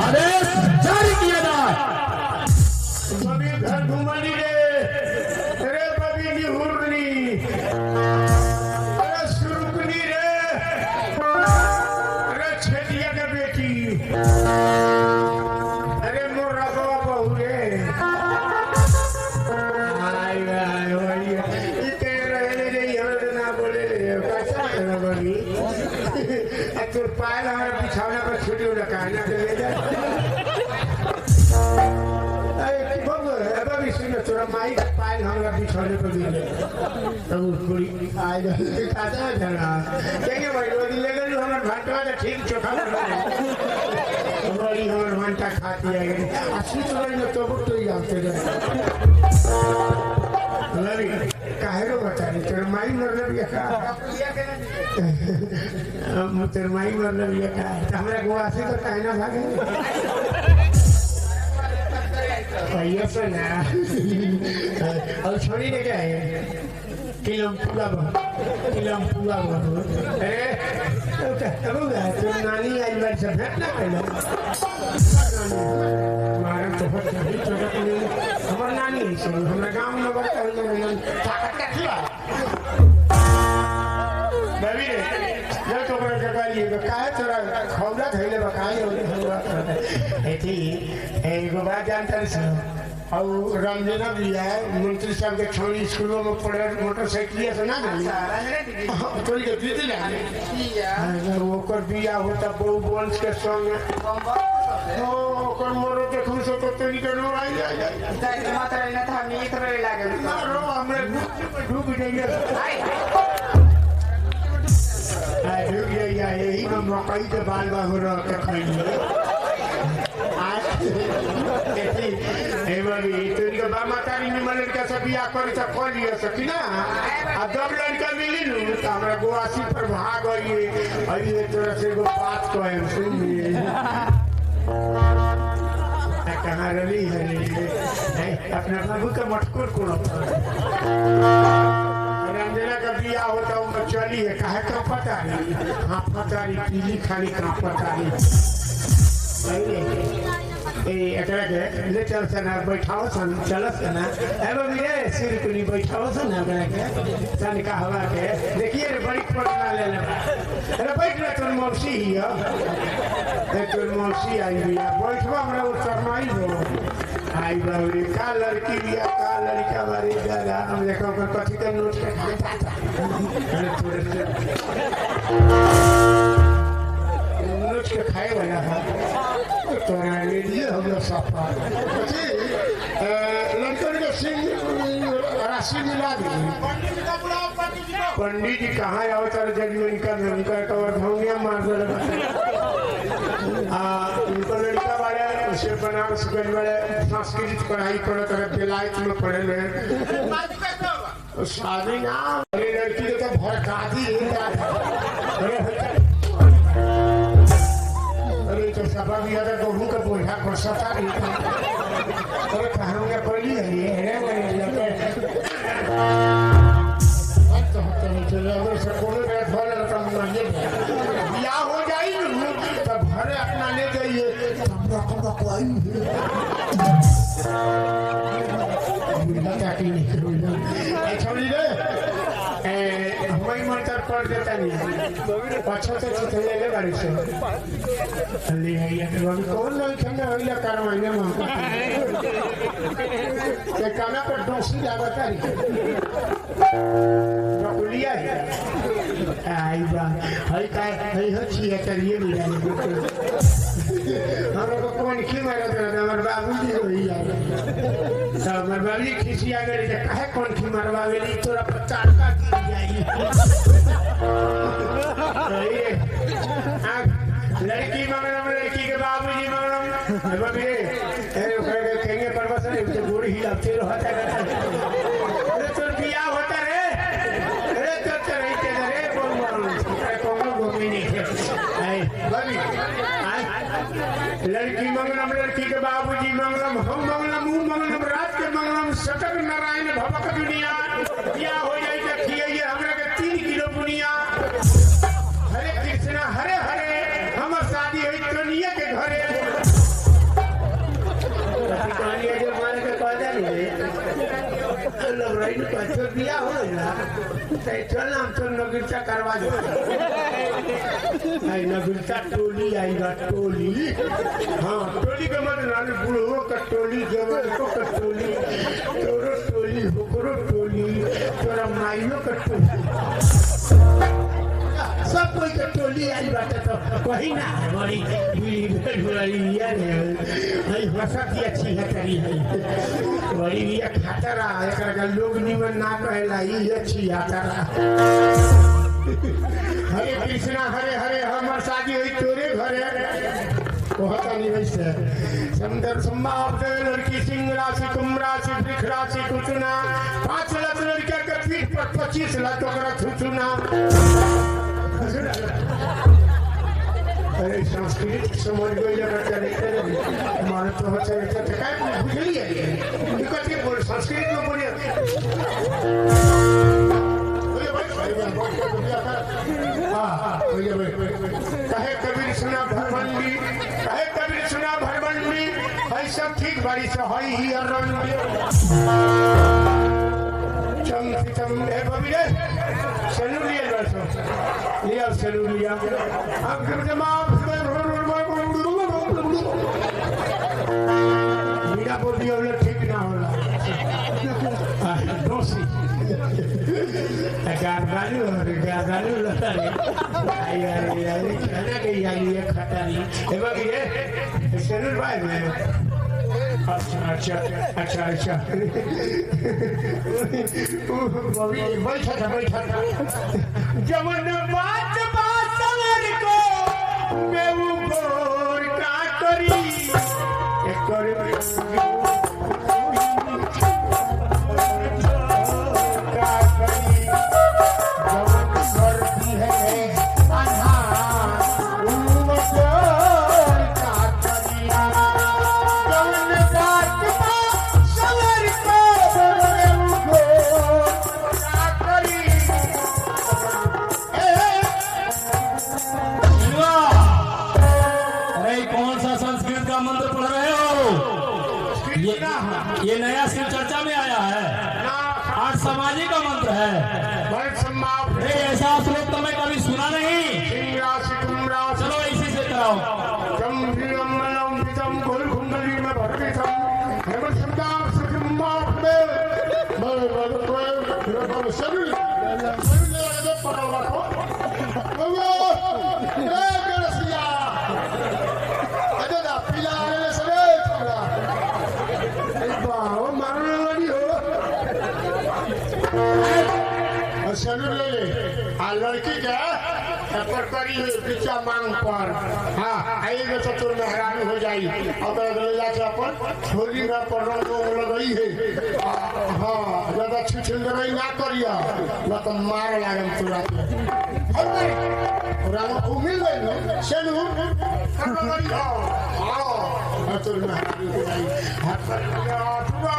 आदेश जारी किया जाए। घर घुमानी रे अरे बबी निहुरनी अरे सुरुकनी रे अरे छेदिया के बेटी अरे मोर रखवा बहू रे आई आई वही इते रहने रे हमरे ना बोले रे कैसा ना बनी तोर पायल हमारे बिछौना पर छुट्टी हो रखा है ना ले जा तोरा माई पायल हमरा बिछौने पर गिर तब पूरी आज खाता है जरा कहेंगे भाई वो ले ले हमर भाटवा तो ठीक चोखा बना बड़ी हमर भांटा खाती है असली तो बड़ी तो बुक तो ही आते रे लड़ी काहे रो बता रे तोर माई मरले बिया का हम तोर माई मरले बिया का हमरा गोवा से तो काहे ना भागे भैया से ना अब छोड़ी ने क्या है किलमपुआ बहुत अरे अब तो नानी आई बार से भेंट ना कैलो हमारा तो बहुत सही छोटा नहीं हमार नानी है सो हमरा गांव में बड़का है ताकत का खिला बेबी रे जब तो बड़ा जगह लिए काहे तोरा खौला धइले बकाई होगा एथी एगो बात जानता है और रंजना भी है मंत्री साहब के छोड़ी स्कूलों में पढ़े मोटरसाइकिल से ना गई तो ये दीदी ना वो कर बिया होता बहु वंश के संग ओ कर मोरो के खुश हो तो तेरी के नो आई जाए माता रे ना था मी करे लागे मारो हमरे डूब जाइए आई डूब जाइए यही हम मकई के बाल बाहु रह के खाइए तो बा माता लड़का से बिया कर लिया सकी ना अब जब लड़का मिली नु तो हमारा गोवासी पर भाग आइए तोरा से एगो बात कहे सुनिए कहाँ रही है अपने बाबू का मटकोर को रंजना का बिया होता हूँ चली है कहे का पता नहीं हाँ पता नहीं पीली खाली का पता नहीं एकरा के ले चल सना बैठाओ सन चलस ना एबो ये सिर कुनी बैठाओ सन ना एकरा के सन का हवा के देखिए रे बड़ी पटना ले ले अरे बैठ रे तोर मौसी हिया तोर मौसी आई बिया बैठवा हमरा उ शर्माई हो आई बाबू का लड़की बिया का लड़का बारी जरा हम देखो कथि का नोट के अरे थोड़े से नोट के खाए वाला है तोरा ले लिए हम लोग सफा लड़कन के सिंह राशि मिला दी पंडित जी कहाँ आओ तार जब उनका कवर भोंगिया मार दे उनको लड़का वाले उसे बनारस गए वाले सांस्कृतिक पढ़ाई पढ़े तरह बेलायत में पढ़े रहे शादी ना अरे लड़की तो भड़का दी तो सभा भी अगर गोहूं का बोझा को सता दी अरे कहांगे पड़ी है ये है तो चलो अगर सकोले बैठ वाले रकम नहीं बिया हो जाई तब घरे अपना ले जाइए हमरा को कोई मिला क्या की नहीं करूंगा ए छोड़ी दे हमारी मंत्र पढ़ देता नहीं अच्छा से चितले ले गाड़ी से ले आइए तो हम कौन नहीं खेलने वाला कारवाई में ये काना पर दोषी लगाता है नकुलिया है आई बा हई काय हई हची है करिए मिला हम लोग कौन की मारा था हमारे बाबूजी होई यार सब हमारे बाबूजी खिसी आ गए काहे कौन की मारवा गेली तोरा पचार का गिर जाई लड़की मंगलम लड़की के बाबूजी मंगलम बाबी ए कहेंगे परवस है तो बूढ़ी हिलाते रहता है अरे तो बिया होता रे अरे तो रहते रे बोल कौन घूमी नहीं है बाबी लड़की मंगलम लड़की के बाबूजी मंगलम हम मंगलम हूँ मंगलम रात के मंगलम सकल नारायण भवक दुनिया क्या हो जाए देखिए ये हमरा के 3 किलो बुनिया हरे कृष्णा हरे हरे हमर शादी हुई कनिया के घरे कनिया जो मारे के कहता नहीं लोग रही तो बिया हो ना चल हम तो नगरचा करवा दो आई नगरचा टोली आई बा टोली हाँ टोली के मतलब बूढ़ो का टोली जवान को का टोली तोरो टोली होकरो टोली तोरा माइयो का टोली सब कोई के टोली आई बात तो कहीं ना बड़ी बड़ी यार भाई हंसत ही अच्छी है तेरी है बड़ी ये खतरा एकरा का लोग निमन ना कहला ई अच्छी यात्रा हरे कृष्णा हरे हरे हमर शादी हुई तोरे घरे कहता नहीं वैसे समंदर समाप्त लड़की सिंह राशि कुंभ राशि वृक्ष राशि कुचुना 5 लाख लड़का के पीठ पर 25 लाख ओकरा छुचुना अरे संस्कृत समझ गई हमारे तो बुझलिए संस्कृत में बोलिए कहे कबीर सुना भरमंडी, कहे कबीर सुना भरमंडी, भाई सब ठीक बारी से हई ही अरंडी। चम चम ए बबीरे सेलू लिए बस लिया सेलू लिया अब जमाप मीरा बोली वाला ठीक ना होला दोषी गागालू लता रे आई खाना के आई खाता नहीं ए बबीरे सेलू भाई में अच्छा अच्छा अच्छा बैठा था जमन बात बासवर को मैं ऊपर का करी एक कर ये नया शिव चर्चा में आया है, आज समाजी का मंत्र है। ऐसा श्लोक तो मैं कभी सुना नहीं। चलो इसी से कराओ। जरूर ले ले आ लड़की के पर करी पीछा मांग पर हाँ आएगा तो तुर में हैरानी हो जाई अब ले जाके अपन छोरी में पर लगई है हाँ ज्यादा छिछलगई ना करिया न तो मार लागम तुरंत राम को मिल गई ना चलू लगई हां तुर में हैरानी हो जाई हाथ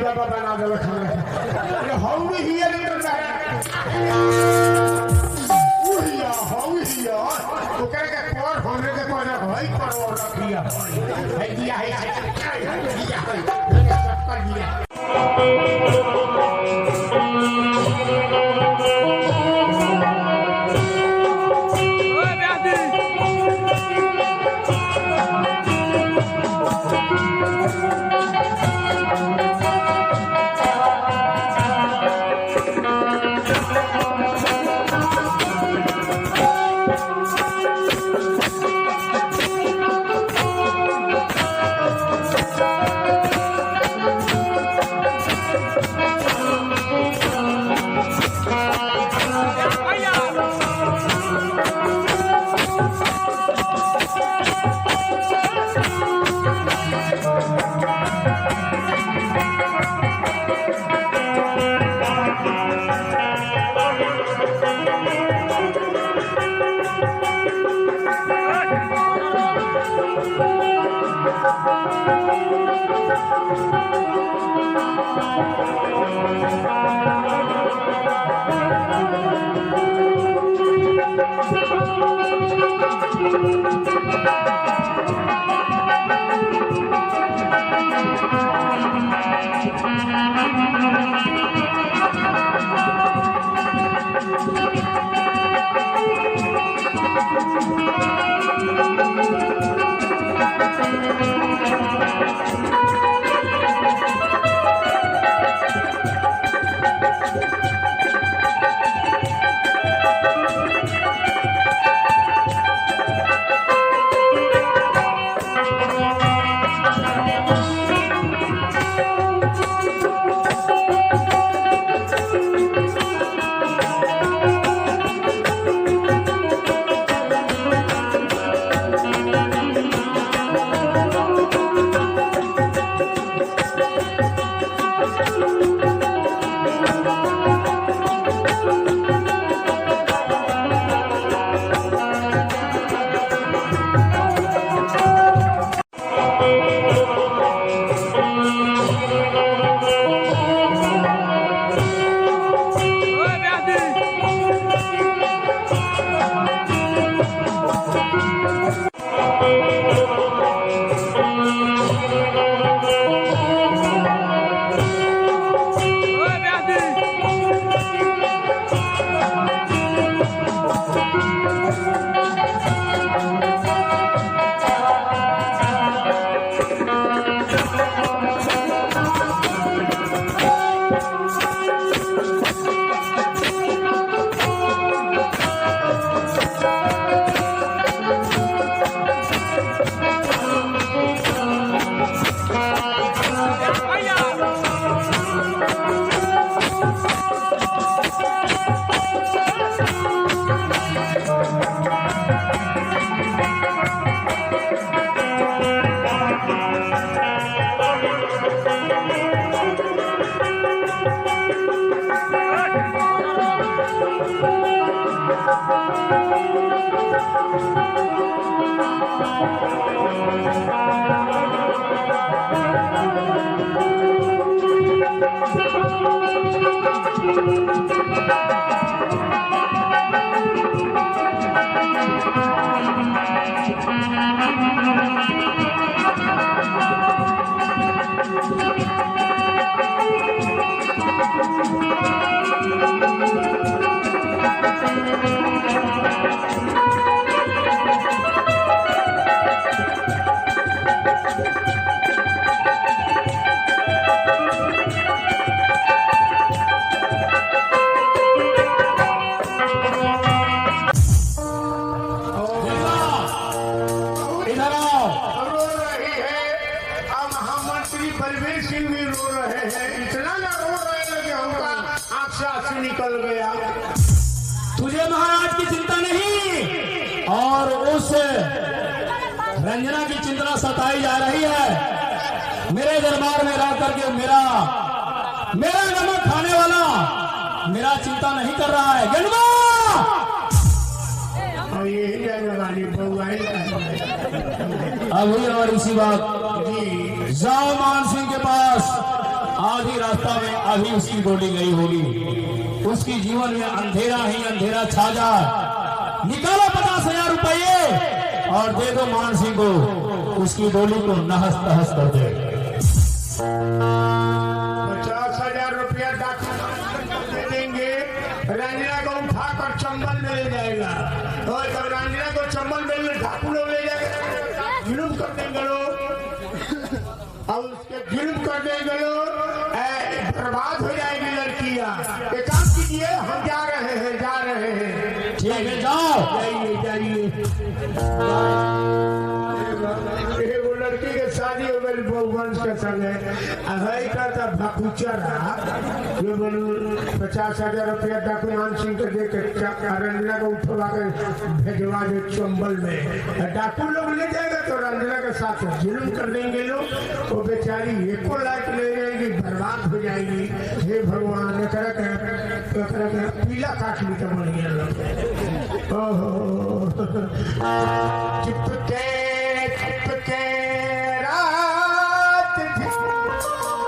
बाबा बना दे खाना हाउ हियर हाउ हियर तो करे के कोर होने के कोना भाई करो रखिया है दिया है सब कर दिया। निकल गया। तुझे महाराज की चिंता नहीं और उस रंजना की चिंता सताई जा रही है। मेरे दरबार में रह करके मेरा नमक खाने वाला मेरा चिंता नहीं कर रहा है। गणवा और यही जाने वाली बहुआई अभी और इसी बात जाओ मान सिंह के पास। आधी रास्ता में अभी उसकी गोली गई होगी। उसकी जीवन में अंधेरा ही अंधेरा छा जा। निकालो 50,000 रुपये और दे दो मान सिंह को। उसकी डोली को नहस तहस कर दे। 50,000 रुपया डॉक्टर दे देंगे। रंजना को उठाकर चंबल में ले जाएगा और जब रंजना को चंबल में ढाकू लोग ले जाएगा, जुल्म कर देंगे लोग और उसके जुल्म कर देंगे लोग। बर्बाद हो जाएगी लड़कियां। एक काम कीजिए, हम जा रहे हैं। ठीक है, जाओ जाइए। वो लड़की के शादी हो गई बहुवंश के संग करता भकुचरा जो बोलू 50,000 रुपया डॉक्टर मान सिंह को दे के रंजना को उठवा के भेजवा दे चंबल में। डाकू लोग ले जाएगा तो रंजना के साथ जुल्म कर देंगे लोग। वो बेचारी एको लायक ले जाएगी, बर्बाद हो जाएगी। हे भगवान पीला काट ली तो बढ़िया लोग। ओहो चिपके रात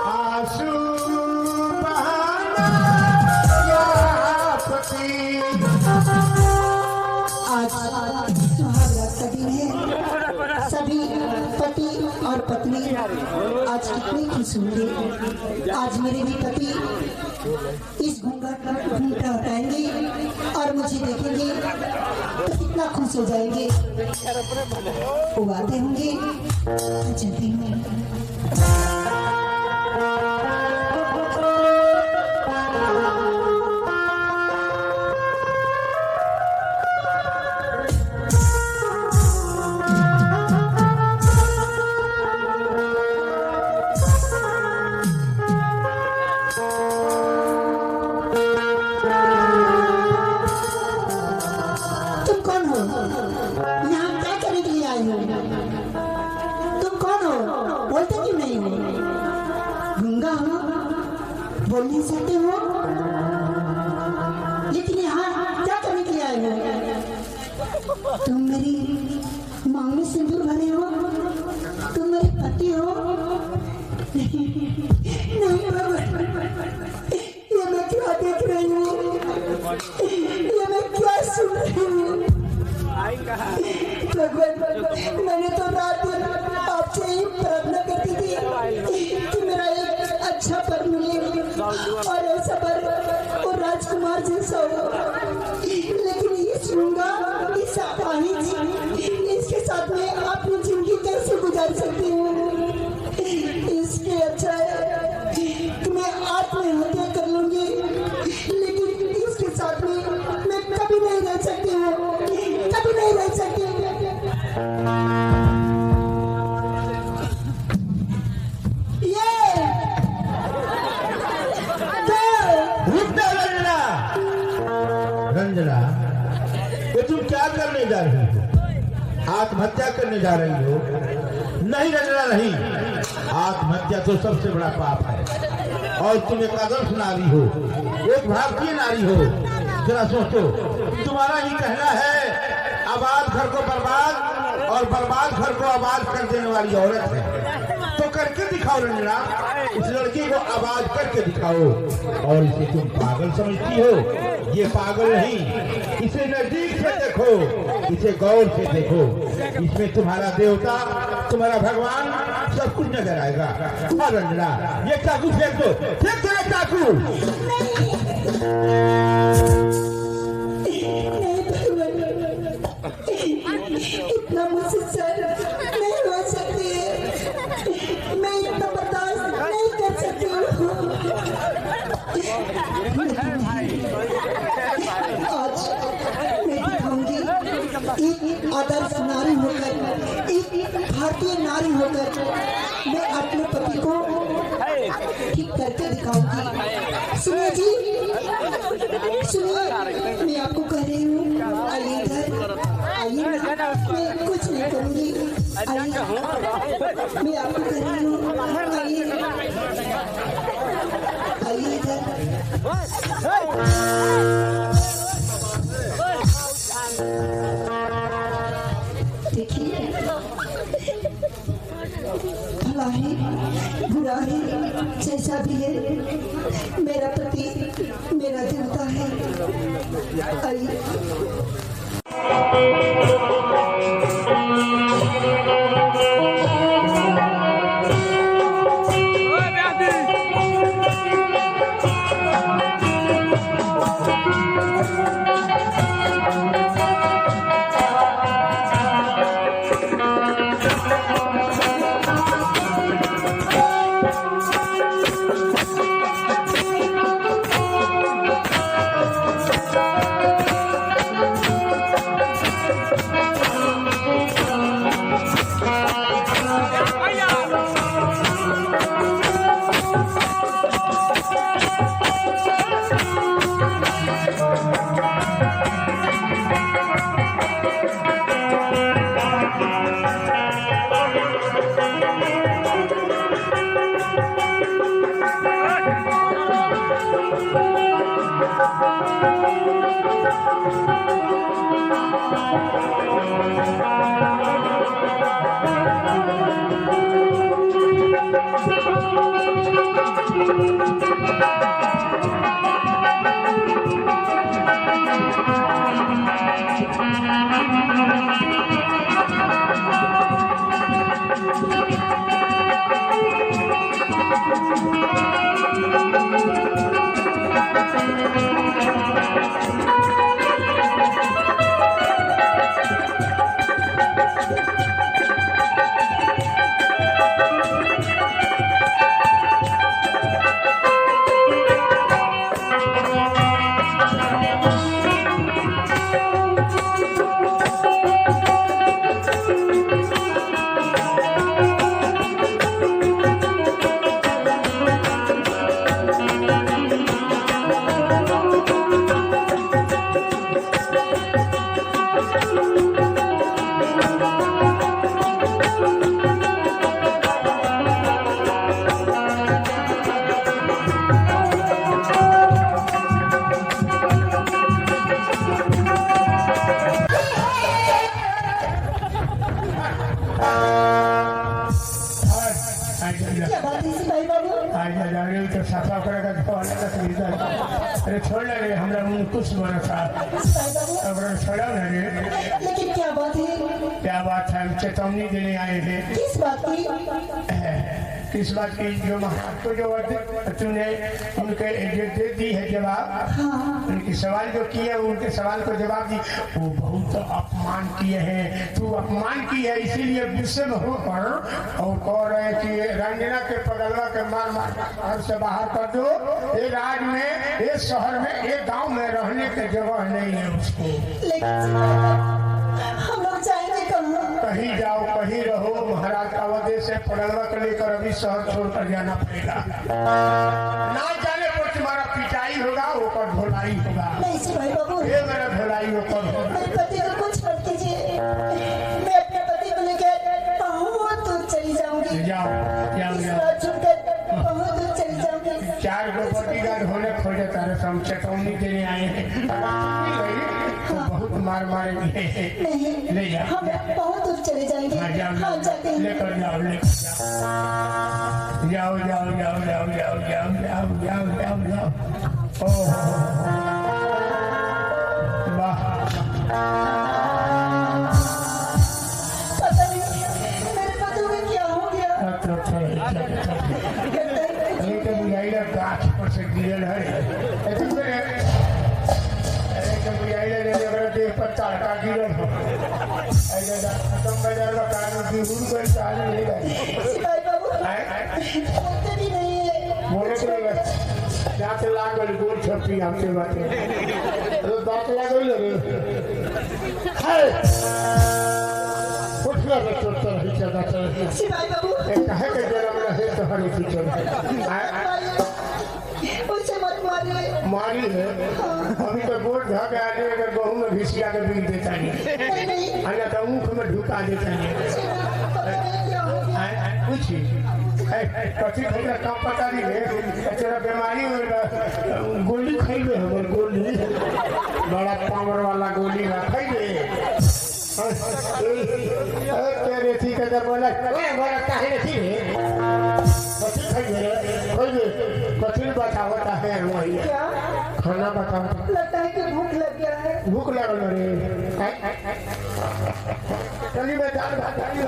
आंसू बहाना या पति। आज सुहाग रात का दिन है। सभी पति और पत्नी आज कितनी खुश होंगे। आज मेरे भी पति इस घूंघट हटाएंगे और मुझे देखेंगे तो कितना खुश हो जाएंगे। वो आते होंगे चलते होंगे। बोल नहीं सकते हो, लेकिन यहाँ क्या करने के लिए आए हो? तुम मेरी मांग में सिंदूर भरे हो, तुम मेरे पति हो। नहीं बाबा, ये मैं क्या देख रही हूँ, ये मैं क्या सुन रही हूँ। भगवान, मैंने तो रात दिन आपसे ही प्रार्थना करती थी कि मेरा एक अच्छा पर मिले और ऐसा पर वो राजकुमार जैसा हो। लेकिन ये सुनूंगा इस अपाहिज, इसके साथ में अपनी जिंदगी कैसे गुजार सकती हूँ। इसके अच्छा है कि मैं आत्महत्या कर लूंगी, लेकिन इसके साथ में मैं कभी नहीं रह सकती हूँ, कभी नहीं रह सकती। रंजना, ये तुम क्या करने जा रही हो? आत्महत्या करने जा रही हो? नहीं रंजना, नहीं। आत्महत्या तो सबसे बड़ा पाप है और तुम एक आदर्श नारी हो, एक भारतीय नारी हो। जरा सोचो, तुम्हारा ही कहना है आबाद घर को बर्बाद और बर्बाद घर को आबाद कर देने वाली औरत है। तो करके दिखाओ रंजना, इस लड़की को आबाद करके दिखाओ। और इसे तुम पागल समझती हो, ये पागल नहीं, इसे नजदीक से देखो, इसे गौर से देखो, इसमें तुम्हारा देवता, तुम्हारा भगवान सब कुछ नजर आएगा। हाँ रंजना, ये चाकू फेंक दो, फेंक दो ये चाकू। इतना मुझसे सर नहीं हो सकती है, मैं इतना बर्दाश्त नहीं कर सकती हूँ। आज मैं दिखाऊंगी एक आदर्श नारी होकर, एक भारतीय नारी होकर मैं अपने पति को ठीक करके दिखाऊंगी। सुनिए जी, सुनिए, मैं आपको कह रही हूँ, आइए इधर आइए, मैं कुछ नहीं करूँगी, आइए, मैं आपको कह रही हूँ, आइए आइए इधर। देखिए, भला है बुरा है जैसा भी है, मेरा पति मेरा देवता है। आइए। अरे छोड़ रे, हमरा मुंह कुछ बोला था, अब छोड़ा ना रे। लेकिन क्या बात है? क्या बात है? हम चेतावनी देने आए थे। किस बात की? किस बात की? जो आपको जो तूने उनके दे दी है जवाब, उनके सवाल जो किए, उनके सवाल को जवाब दी, वो बहुत अपमान किए हैं, तू अपमान की है, इसीलिए गुस्से में होकर और कह रहे कि रंजना के पगलवा के मार मार घर से बाहर कर दो। ये राज में, ये शहर में, ये गांव में रहने की जगह नहीं है उसको। हम लोग जाएंगे कहाँ? कहीं जाओ, कहीं रहो, महाराज का आदेश से पगलवा को लेकर अभी शहर छोड़कर जाना पड़ेगा। ना जाने पर तुम्हारा पिटाई होगा, ऊपर धोलाई होगा। नहीं सिपाही बाबू, ये मेरा धोलाई ऊपर होगा। मेरे पति को कुछ मत कीजिए, मैं अपने पति को लेकर बहुत दूर चली जाऊंगी। जाओ जाओ जाओ, छोड़कर बहुत दूर चली जाऊंगी। 4 बॉडीगार्ड होने खोजे तारे, हम चेतावनी देने आए हैं। तो बहुत मार मारेंगे। नहीं ले जा। हम बहुत दूर चले जाएंगे। हाँ, जाओ, हाँ जाते हैं। लेकर जाओ लेकर जाओ जाओ जाओ जाओ जाओ जाओ जाओ जाओ जाओ जाओ। ओह वाह, पता नहीं मेरे पति में क्या हो गया। तो बुझाइला गाछ पर से गिरल है। देह पर ताड़का गिरल हो। खत्म बाजार का कानून बिहुर गई चालू नहीं गई। सिपाही बाबू बोलते भी नहीं है। बोले तो दांत लागल गोल छपी आपसे बातें तो दांत लागल रे उठला रे तो ही चला चला सिपाही बाबू एक कहे के जन्म रहे तो हर की चल उसे मत मारिए। मारी है अभी तो गोल भाग आने अगर गहूं में घिसिया के बिक देता है नहीं अन्य तो ऊख में ढुका देता है। क्या हो गया। कुछ कथी खैला कम पता नहीं है तेरा बीमारी हो गोली खैबे हमर गोली बड़ा पावर वाला गोली ना खैबे तेरे ठीक है बोला बोला काहे नहीं है कथी खैबे खैबे कथी बतावता है वही क्या खाना बताओ। लगता है कि भूख लग गया है। भूख लगल रे चली मैं दाल भात खाई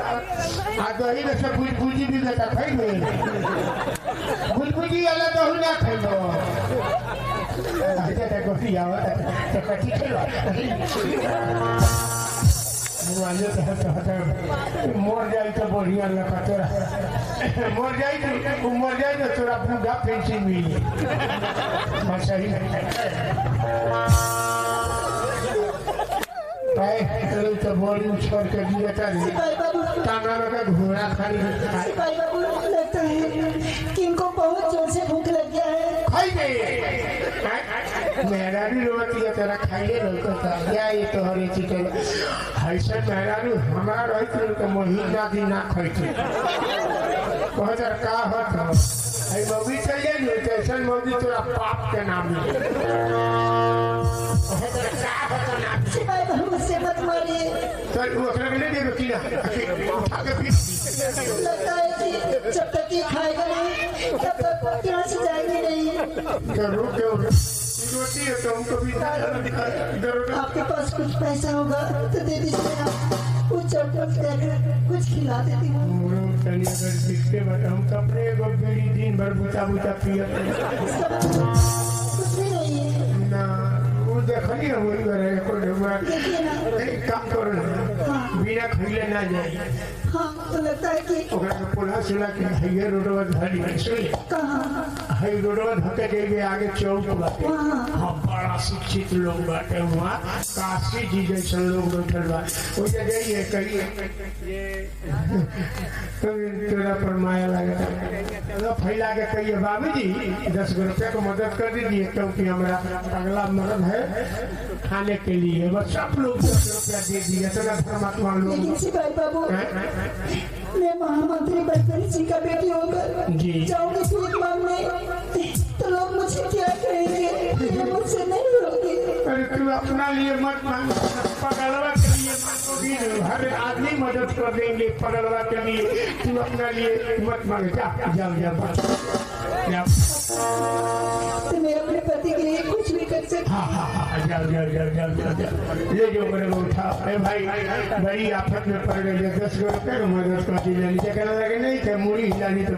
आ दही में सब भुजी भी देता खाई में भुजी वाला दही ना खाई लो ऐसे तो गोली आवत तो कच्ची खेलो मुआले तो मर जाई तो बढ़िया लगा तोरा मर जाई तो तोरा पूरा पेंशन मिली सही तो बॉडी छोड़ के दिया था सिपाही बाबू टांगा में का घोड़ा खाली सिपाही बाबू लगता है कि इनको बहुत जोर से भूख लग गया है। खाई दे मेरा भी रोटी है तेरा खाइए रोकता क्या ये तो हर एक चीज ऐसे मेरा भी हमारा रहते तो महीना दिन ना खाइते बहुत का होत हो आई मौगी चल जाए तो मौगी तोरा पाप के नाम में सिपाही बाबू मुझसे मत मारिए। तो वो अकेले नहीं दे रोटी ना उठा के पी लगता है कि जब तक ये खाएगा नहीं तब तक यहाँ से जाएंगे नहीं। तो रुक जाओ रोटी है तो हमको भी आपके पास कुछ पैसा होगा तो दे दीजिए। आप कुछ चौपट देकर कुछ खिला देती हूँ। अगर दिखते बट हम तो अपने बीड़ी दिन भर बुता बुता पिए कुछ भी नहीं है। ना वो देखली है वही करे कोई देखिए ना। एक काम करो ना बिना खइले ना जाए हाँ तो लगता है कि ओकरा के पुला सुला के हाईवे रोडवा धरी सुन कहाँ हाई रोडवा धके जाइए आगे चौक बाटे हाँ बड़ा शिक्षित लोग बाटे वहाँ काशी जी जैसे लोग बैठल बा वो जाइए कहिए तेरा पर माया लगे फैला के कहिए बाबूजी 10 रुपया को मदद कर दीजिए क्योंकि हमारा अगला मर्द है खाने के लिए बस सब लोग 10 रुपया दे दिए धर्मात्मा लोग। लेकिन सिपाही बाबू मैं महामंत्री बचपन जी का बेटी होकर जाऊंगी भीख मांगने तो लोग मुझे क्या कहेंगे। ये मुझसे नहीं होगी। अरे तू अपना लिए मत मांग पगलवा के लिए हर आदमी मदद कर देंगे पगलवा के लिए तू अपना लिए मत मांग जाओ तो मैं अपने पति के लिए कुछ भी कर सकती। हाँ जाओ ले जो मेरे को उठा भाई बड़ी आफत में पड़ गई 10 रुपये मदद कर दी नीचे कहने लगे नहीं थे मुड़ी हिलानी तो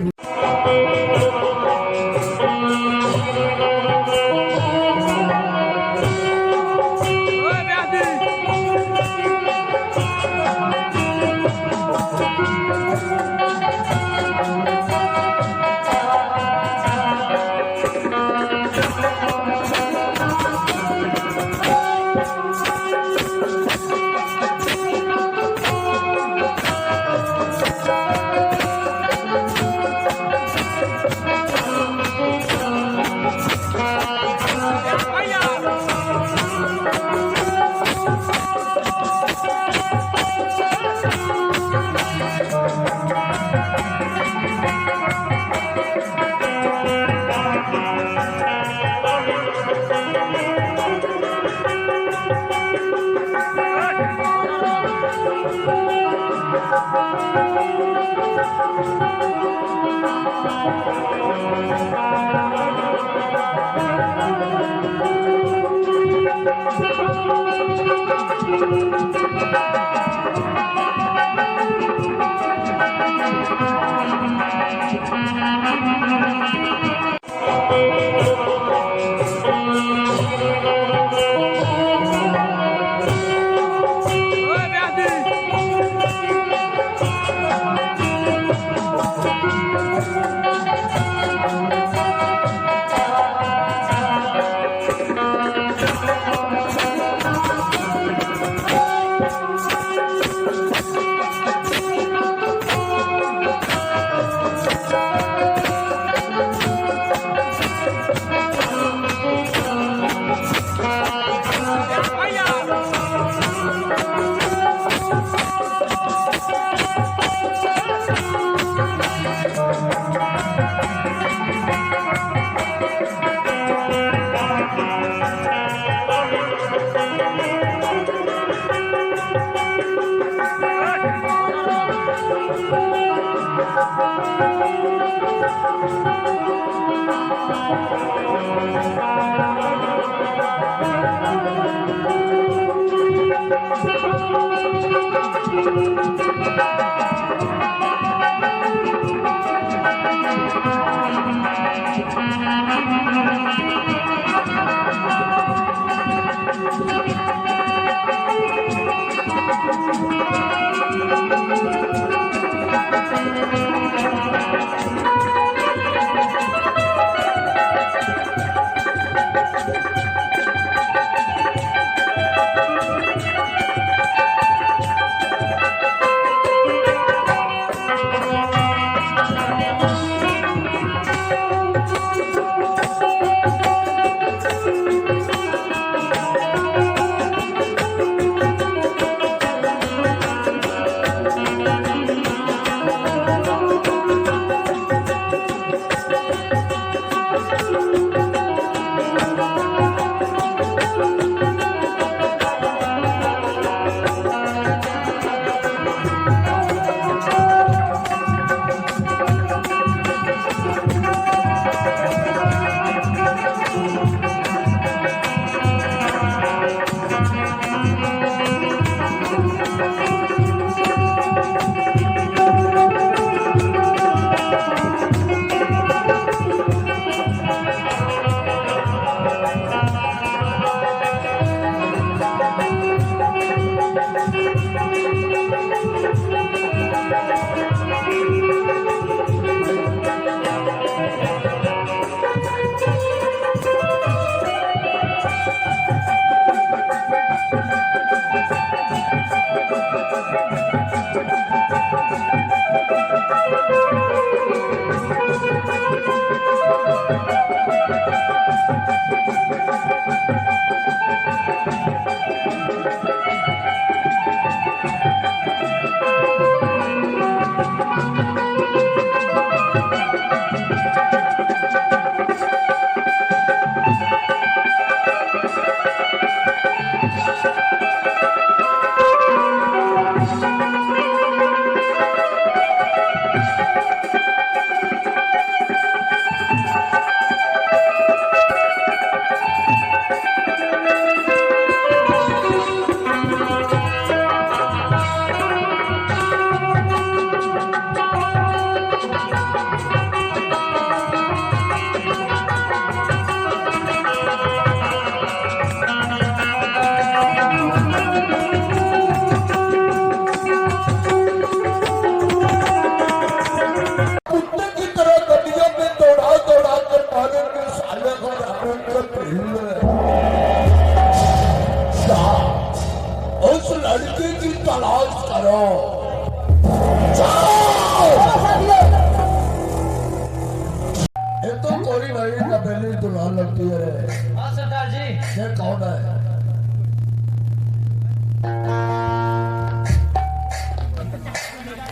लगती है। हाँ सरदार जी। ये कौन है?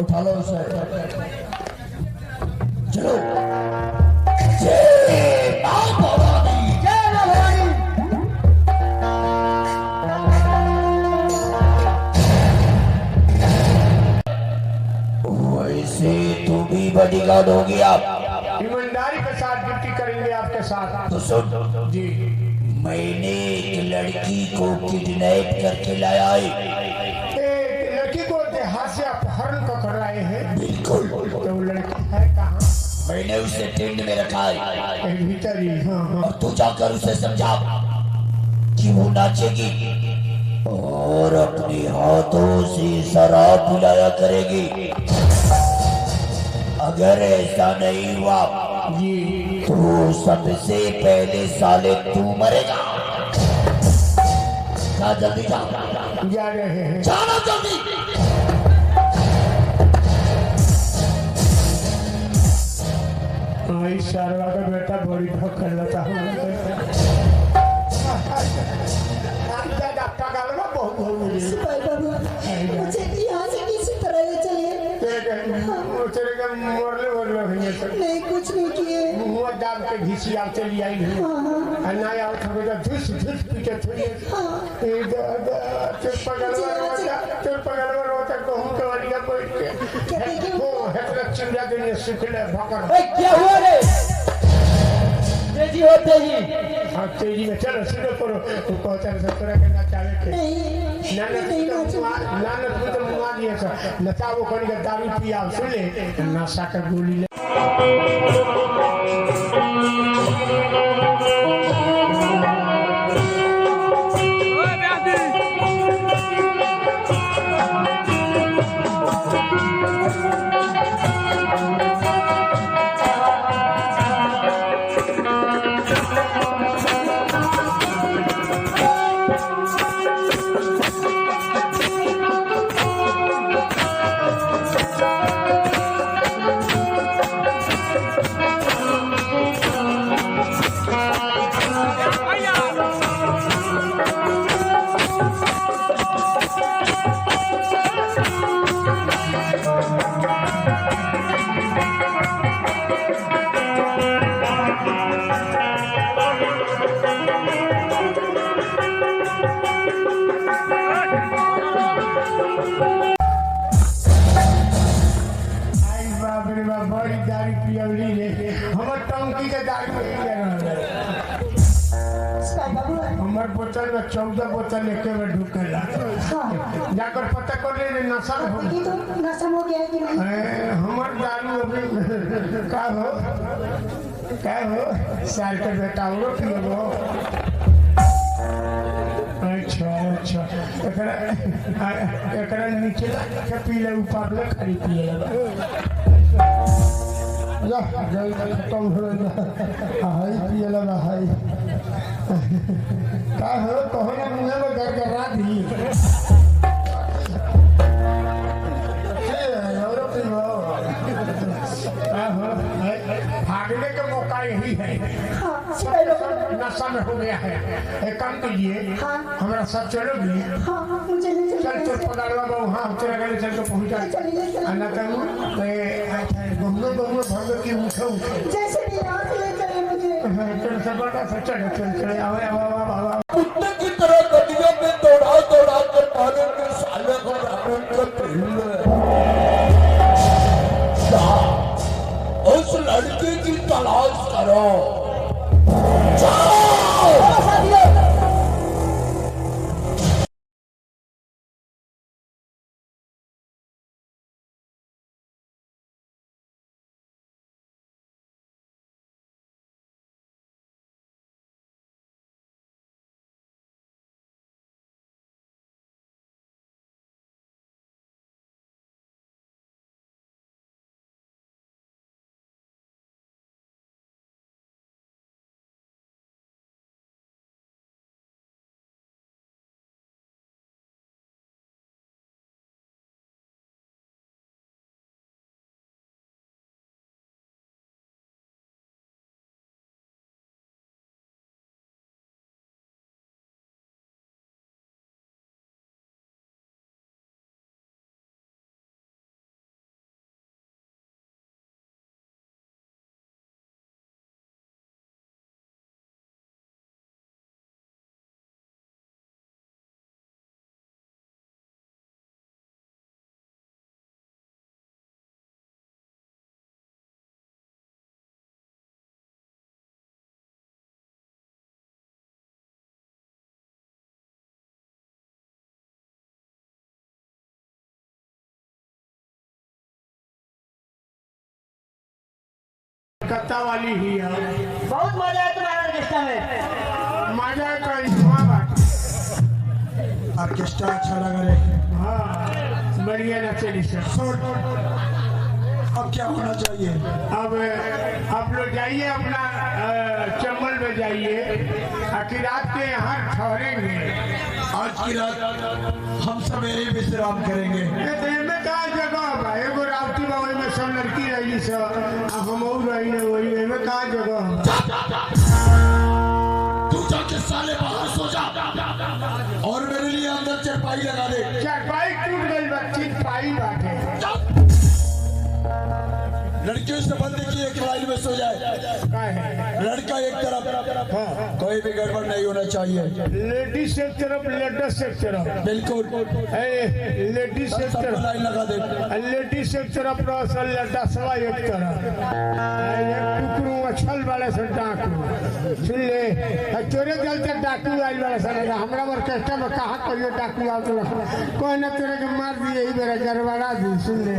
उठा लो उसे। चलो। वैसे तू भी बॉडीगार्ड होगी आप? सुन, जी मैंने एक लड़की को किडनैप करके लाया है। एक लड़की को देहात से अपहरण कर रहे हैं। बिल्कुल। तो वो लड़की है कहाँ? मैंने उसे टेंट में रखा है भीतर ही। हाँ हाँ। और तू जाकर उसे समझा कि वो नाचेगी और अपने हाथों से शराब पिलाया करेगी। अगर ऐसा नहीं हुआ जी तो सबसे पहले साले तू मरेगा। जा जल्दी जा, जा रहे हैं। जाना जल्दी। हाँ, इस शारवा का बेटा बड़ी भक्कल लता हूँ। बहुत बहुत मुझे सिपाही बाबू मुझे यहाँ से किसी तरह ले चलिए। तेरे का मोरले वरले भैया सर नहीं कुछ नहीं किए। मुँह दाब के घिसी आव चली आई है। अन्ना यार थोड़े का धुस धुस पीछे थोड़ी तेरे पगल वर होता कहूँ के वाली का बैठ के वो हेतरा चिंगा देने सुखले भकर। क्या हुआ रे? तेजी हो तेजी। हाँ तेजी में चलो शुरू करो। तू कहता है सतरा के नचावे के नहीं नानक में तो मुआ दिया सर नचावो करी का दारू पिया सुन ले नशा का गोली ले। बड़ी दारू पियौली रे हमर टंकी के दारू पी सिपाही बाबू हमर बोतल में 14 बोतल एके में ढुकेला। जाकर पता कर ले नशा हो ये तो नशा हो गया है कि नहीं? हमर दारू अभी का हो साल के बेटा वो पियो। अच्छा अच्छा एकरा नीचे के पीले ऊपर ले खड़ी पिए जा जल खत्म हो रहा हाई पिए लगा हाई का हो कहो ना मुंह में गरगरा दी और पियो का हो भागने का मौका यही है। हाँ सिपाही बाबू नशा में हो गया है। एक काम कीजिए हमारा साथ चलोगी। हाँ मुझे ले चल चलिए। चल पकड़वा बाबू। हाँ तेरा गाड़ी चल के पहुंचा चलिए अन्ना कहूँ घूमने घूमने भर के उठे उठे जैसे भी यहाँ से ले चलिए मुझे। चल सब बड़ा सा चल चल चल आवे आवा कुत्ते की तरह गलियों में दौड़ा दौड़ा कर पाने के साले को रावण को पहले उस लड़की की तलाश करो। कलकत्ता वाली ही है। बहुत मजा है तुम्हारे ऑर्केस्ट्रा में। मजा का इस्मा बात। ऑर्केस्ट्रा अच्छा लगा रे। हाँ बढ़िया नचेली सर। अब क्या होना चाहिए? अब आप लोग जाइए अपना चंबल में जाइए, आखिर रात के यहाँ ठहरेंगे। आज की रात हम सवेरे विश्राम करेंगे। में कहा जगह बा, एगो रावटी बा, वही में सब लड़की रही सब, हम रही है वही में कहा जगह। तू जाके साले बाहर सो जा और मेरे लिए अंदर चरपाई लगा दे। चरपाई टूट गई, बच्ची पाई बाटे। लड़कियों से बंद की एक लाइन में सो जाए, लड़का एक तरफ। हाँ। कोई भी गड़बड़ नहीं होना चाहिए। लेडीज एक तरफ, लेडीज एक तरफ। बिल्कुल लेडीज एक तरफ लाइन लगा दे। लेडीज एक तरफ, लेडसवा एक तरफ। टुकड़ू अच्छल वाले से डाकू सुन ले, चोरे चलते डाकू आइल वाला से हमरा ऑर्केस्ट्रा में कहा कहियो डाकू आओ कोई न तेरे के मार दिए, ही मेरा गड़बड़ा दी। सुन ले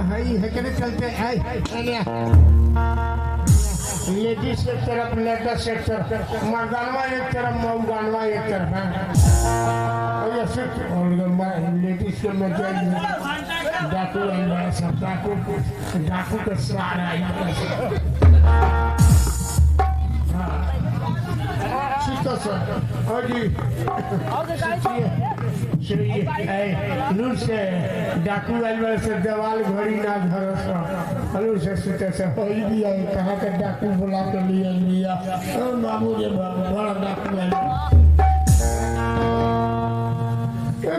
हई है के चलते आई लेडीज एक तरफ, लेडीज एक तरफ, मर्दानवा एक तरफ, मऊगानवा एक तरफ है। और सिर्फ लेडीज के में जाइए डाकू आइल सब, डाकू के स्वार आई। ठीक है सर। और जी लूट से डाकू आइल से देवाल घड़ी ना घर लूट से सुते से हो भी आई, कहाँ के डाकू बुला के लिए लिया बाबू रे बाबू बड़ा डाकू आइल।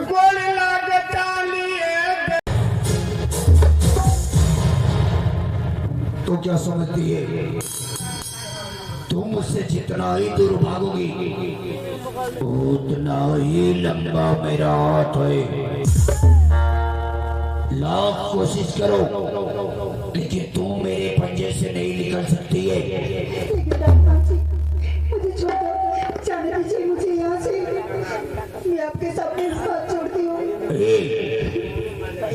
गोली लागता लिए तो क्या समझती है? तुम मुझसे जितना ही दूर भागोगी उतना ही लंबा मेरा हाथ है। लाख कोशिश करो लेकिन तुम मेरे पंजे से नहीं निकल सकती है। मुझे छोड़ दो, जाने दीजिए मुझे यहाँ से। मैं आपके सामने हाथ जोड़ती हूँ।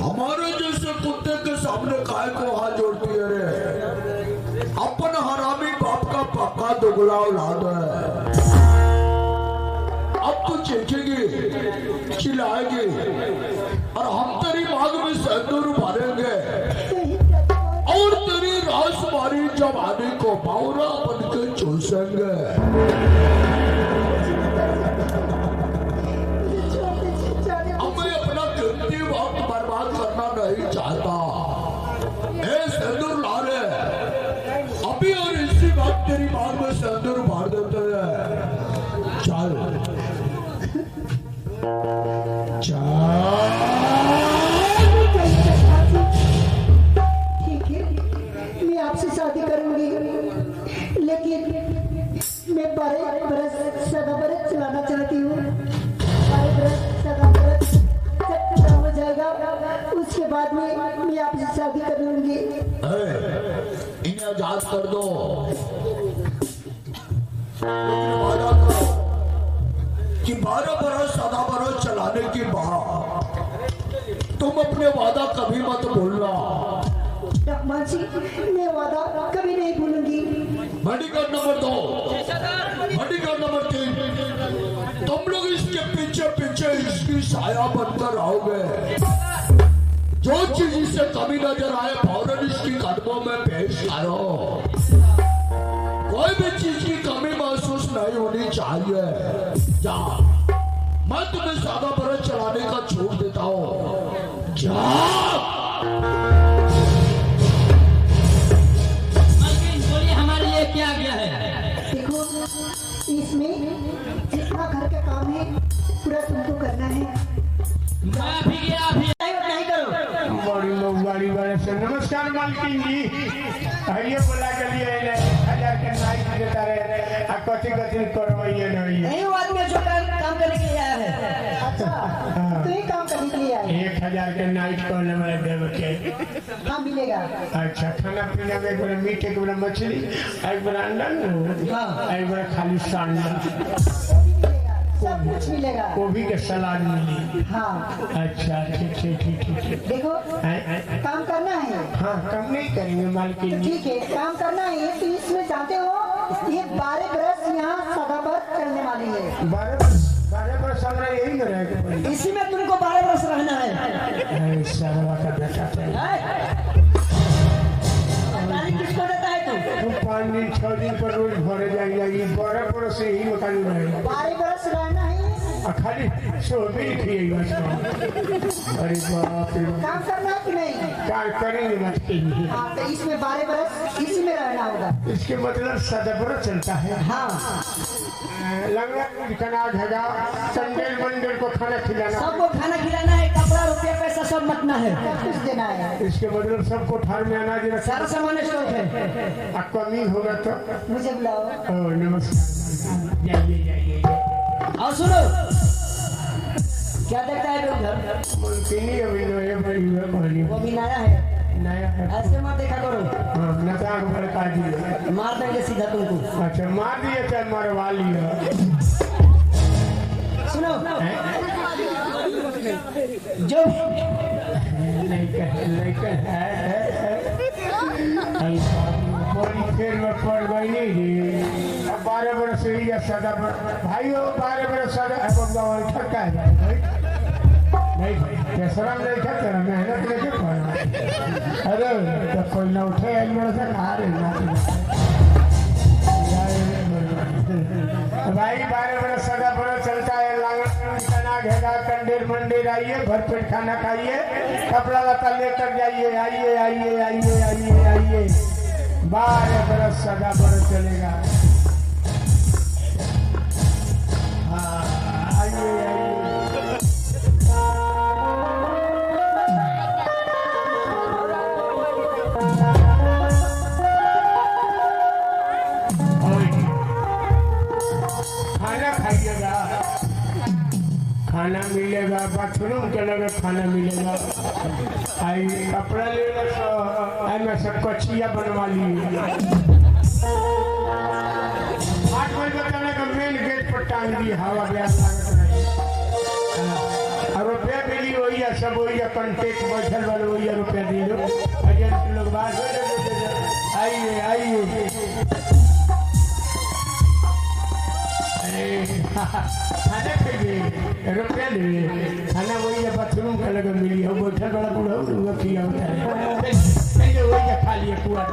हमारे जैसे कुत्ते के सामने काय को हाथ जोड़ती है रे? अपन हरामी बाप का पक्का दुगला औलाद है। अब तो चीखेगी, चिल्लाएगी और हम तेरी मांग में सिंदूर भरेंगे और तेरी राजकुमारी जवानी को बावरा बनकर चूसेंगे। अब मैं अपना कीमती वक्त बर्बाद करना नहीं चाहता। सिंदूर ला ले अभी और इसी वक्त तेरी मांग में सिंदूर भर देते हैं। चल ठीक है, मैं आपसे शादी करूंगी, लेकिन मैं 12 बरस सदा बरस चलाना चाहती हूँ। 12 बरस सदा बरस जब पूरा हो जाएगा उसके बाद में मैं आपसे शादी कर लूंगी। इन्हें आजाद कर दो, वादा करो कि 12 बरस सदा बरस चलाने के बाद तुम अपने वादा कभी मत भूलना। रखमान जी, मैं वादा कभी नहीं भूलूंगी। बॉडीगार्ड नंबर 2, बॉडीगार्ड नंबर 3, तुम लोग इसके पीछे पीछे इसकी साया बनकर आओगे। जो चीज इससे कमी नजर आए फौरन इसकी कदमों में पेश करो। कोई भी चीज की कमी महसूस नहीं होनी चाहिए। जा, मैं तुम्हें सादा बरस चलाने का छूट देता हूँ। जा। हमारे लिए क्या क्या है? देखो, इसमें जितना घर का काम है पूरा तुमको करना है। नहीं करो। बड़ी लोग गाड़ी वाले से नमस्कार मालकिन जी, हरिये बोला के लिए 1000 के नाइट देता रहे, कथी कथी करवाइए नहीं। नहीं वो आदमी जो काम करने के लिए आया है। अच्छा, तो ये काम करने के लिए आए। 1000 के नाइट कहने वाले देव के। हाँ मिलेगा। अच्छा, खाना पीना में एक बार मीट, एक बार मछली, एक बार अंडा, एक बार खाली सांडा। सब कुछ मिलेगा। गोभी के सलाद मिली। हाँ अच्छा ठीक। देखो हैं? काम करना है हाँ कम नहीं करेंगे तो मालकिन जी। ठीक है, काम करना है तो इसमें जानते हो ये 12 बरस यहाँ सदाबहार चलने वाली है। 12 बरस हमरा यही में रह गए। इसी में तुमको 12 बरस रहना है। सरवा का बेटा तारीख किसको देता है तू? 5 दिन 6 दिन पर रोज भरे जाएगा। ये 12 बरस से ही मकान रहेगा। 12 बरस रहना है। खाली सोबिन खिएगा। अरे बाप रे बाप। काम करना है कि नहीं? क्या करेंगे मत कीजिए। हाँ तो इसमें 12 बरस इसी में रहना होगा। इसके मतलब सदाबहार चलता है। हाँ लंगा कना घेगा संडेल मंडेल को खाना खिलाना। सबको खाना खिलाना है, कपड़ा रुपया पैसा सब मतना है, कुछ देना है। इसके मतलब सबको ठार में अनाज रखना। सारा सामान स्टॉक है। अब कमी होगा तो मुझे बुलाओ। ओह नमस्कार। जाइए। और सुनो क्या देखता है उधर? मुमकिन अभी नए बड़ी हुआ पानी वो भी नया है। नया है। ऐसे मत देखा करो, हाँ नताक बड़का दिया। मार देंगे सीधा तुमको। अच्छा मार दिया चाहे मरवा लिया। सुनो जो लेकिन है बड़ी खेल में पड़ गई नहीं रे। अब 12 बरस से ही सदा भाइयों 12 बरस सदा भगवान ठक्का है नहीं भाई कैसरा में नहीं खाता ना मेहनत लेके पड़ा। अरे तो कोई ना उठे मेरे से खा रहे ना भाई 12 बरस सदा बरस चलता है। लांगना घेगा कंडेर मंडेर आइए भरपेट खाना खाइए कपड़ा लता लेकर जाइए। आइए 12 बरस सदा बरस चलेगा। हाँ आइए। खाना खाइएगा, खाना मिलेगा, बाथरूम के लगे खाना मिलेगा। आई कपड़ा लेगा तो आई में सब कचिया बनवा ली। 8 बजे बताने का मेन गेट पर टांग दी हवा ब्यास लागत नहीं। और रुपया मिली वही है सब वही है कॉन्टेक्ट बैठल वाले वही है रुपया दी लो एजेंट लोग बात आइए। खाना खाइए रुपया ले खाना वही है बाथरूम का लगा मिली है बैठल बड़ा बूढ़ा खिया होता है वही है खा लिए पूरा।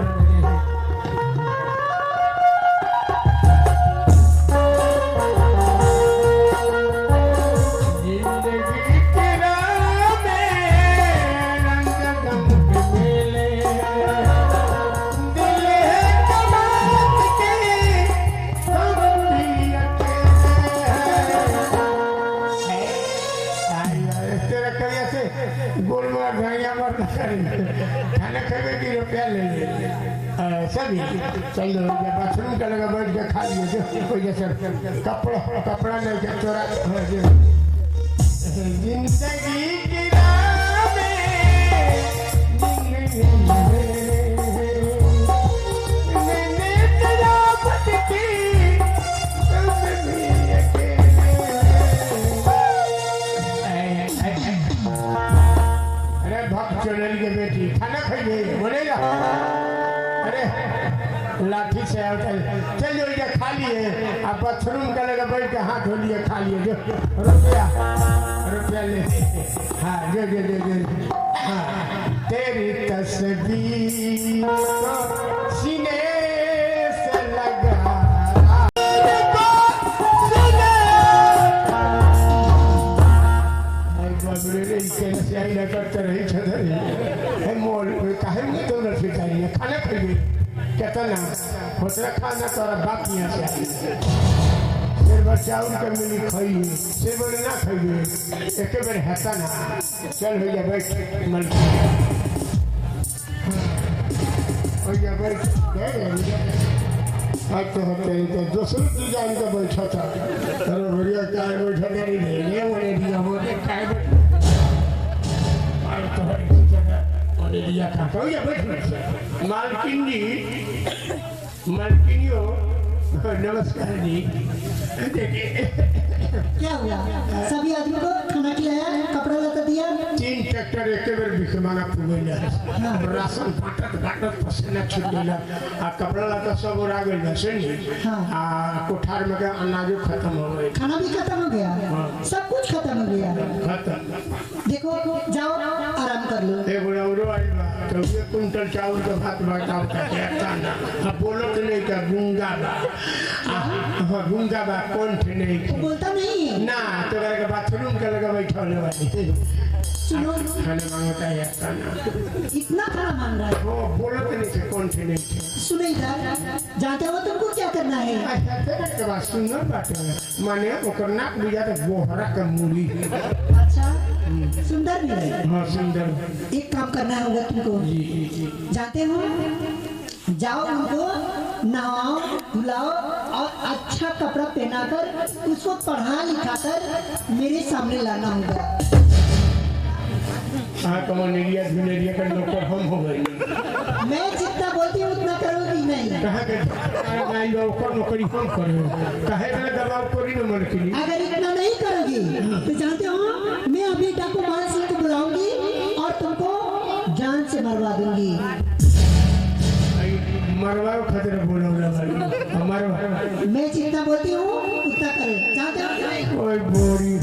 खाना खेबे की रुपया ले सभी चलो बाथरूम का लगा बैठ के खा लिए कोई जैसे कपड़ा नहीं के चोरा जिंदगी की राह चोरल के बेटी खाना खाइए बोलेगा। अरे लाठी से चलो ये खा लिए आप बाथरूम का लगा बैठ के हाथ धो लिए खा लिए जो रुपया ले। हाँ जो हाँ तेरी तस्वीर सीने से लगा करते रही मोल काहे में तो नहीं चाहिए खाना खाइए कितना होता खाना तोरा बाप यहाँ से फिर बचाउन के मिली खाइए से बड़े ना खाइए एक बेर हता ना चल भैया बैठ मन भैया बैठ आज तो होते तो दूसरी डिजाइन का बैठा था अरे बढ़िया क्या बैठा नहीं बोले दिया बोले क्या मालकिन जी मालकिनियों नमस्कार जी देखिए क्या हुआ? सभी आदमी को खाना खिलाया, कपड़ा लता दिया? 3 ट्रैक्टर एक बेर बिखमाना पुगैला राशन फाटत पसीना छूट गया आ कपड़ा लता सब उड़ा गया सुनी आ कोठार में के अनाजो खत्म हो गए, खाना भी खत्म हो गया, सब कुछ खत्म हो गया। खत्म। देखो जाओ आराम कर लो। ए बुढ़ाऊ आई बा तो 1 कुंटल चावल का भात बाटाओ का कहता ना अब बोलो तो नहीं का गूंगा बा हाँ गूंगा बा कौन थे नहीं वो बोलता नहीं ना तो का बाथरूम के लगा बैठा होने वाली सुनो खाने मांगता है ना इतना खाना मांग रहा है। वो बोलो तो नहीं थे कौन थे नहीं थे सुनो इधर जानते हो तुमको क्या करना है? के बाद सुंदर बात है माने ओकर नाक बुझा तो गोहरा का मूड़ी अच्छा सुंदर भी है। हाँ सुंदर। एक काम करना होगा तुमको, जी जी जी जानते हो जाओ उनको नहाओ धुलाओ और अच्छा कपड़ा पहनाकर उसको पढ़ा लिखा कर मेरे सामने लाना होगा। हाँ कमोनेरिया धुनेरिया का नौकर हम हो गए। मैं जितना बोलती हूँ उतना करोगी नहीं। कहाँ के नहीं नौकर नौकरी हम करें कहे ना दबाव करी न मन के लिए। अगर इतना नहीं करोगी तो जानते हो मैं अभी डाकू मान सिंह को बुलाऊंगी और तुमको जान से मरवा दूंगी। मरवाओ खतरे बोलो हमारे मैं जितना बोलती हूँ उतना करो। जानते हो कोई बोरी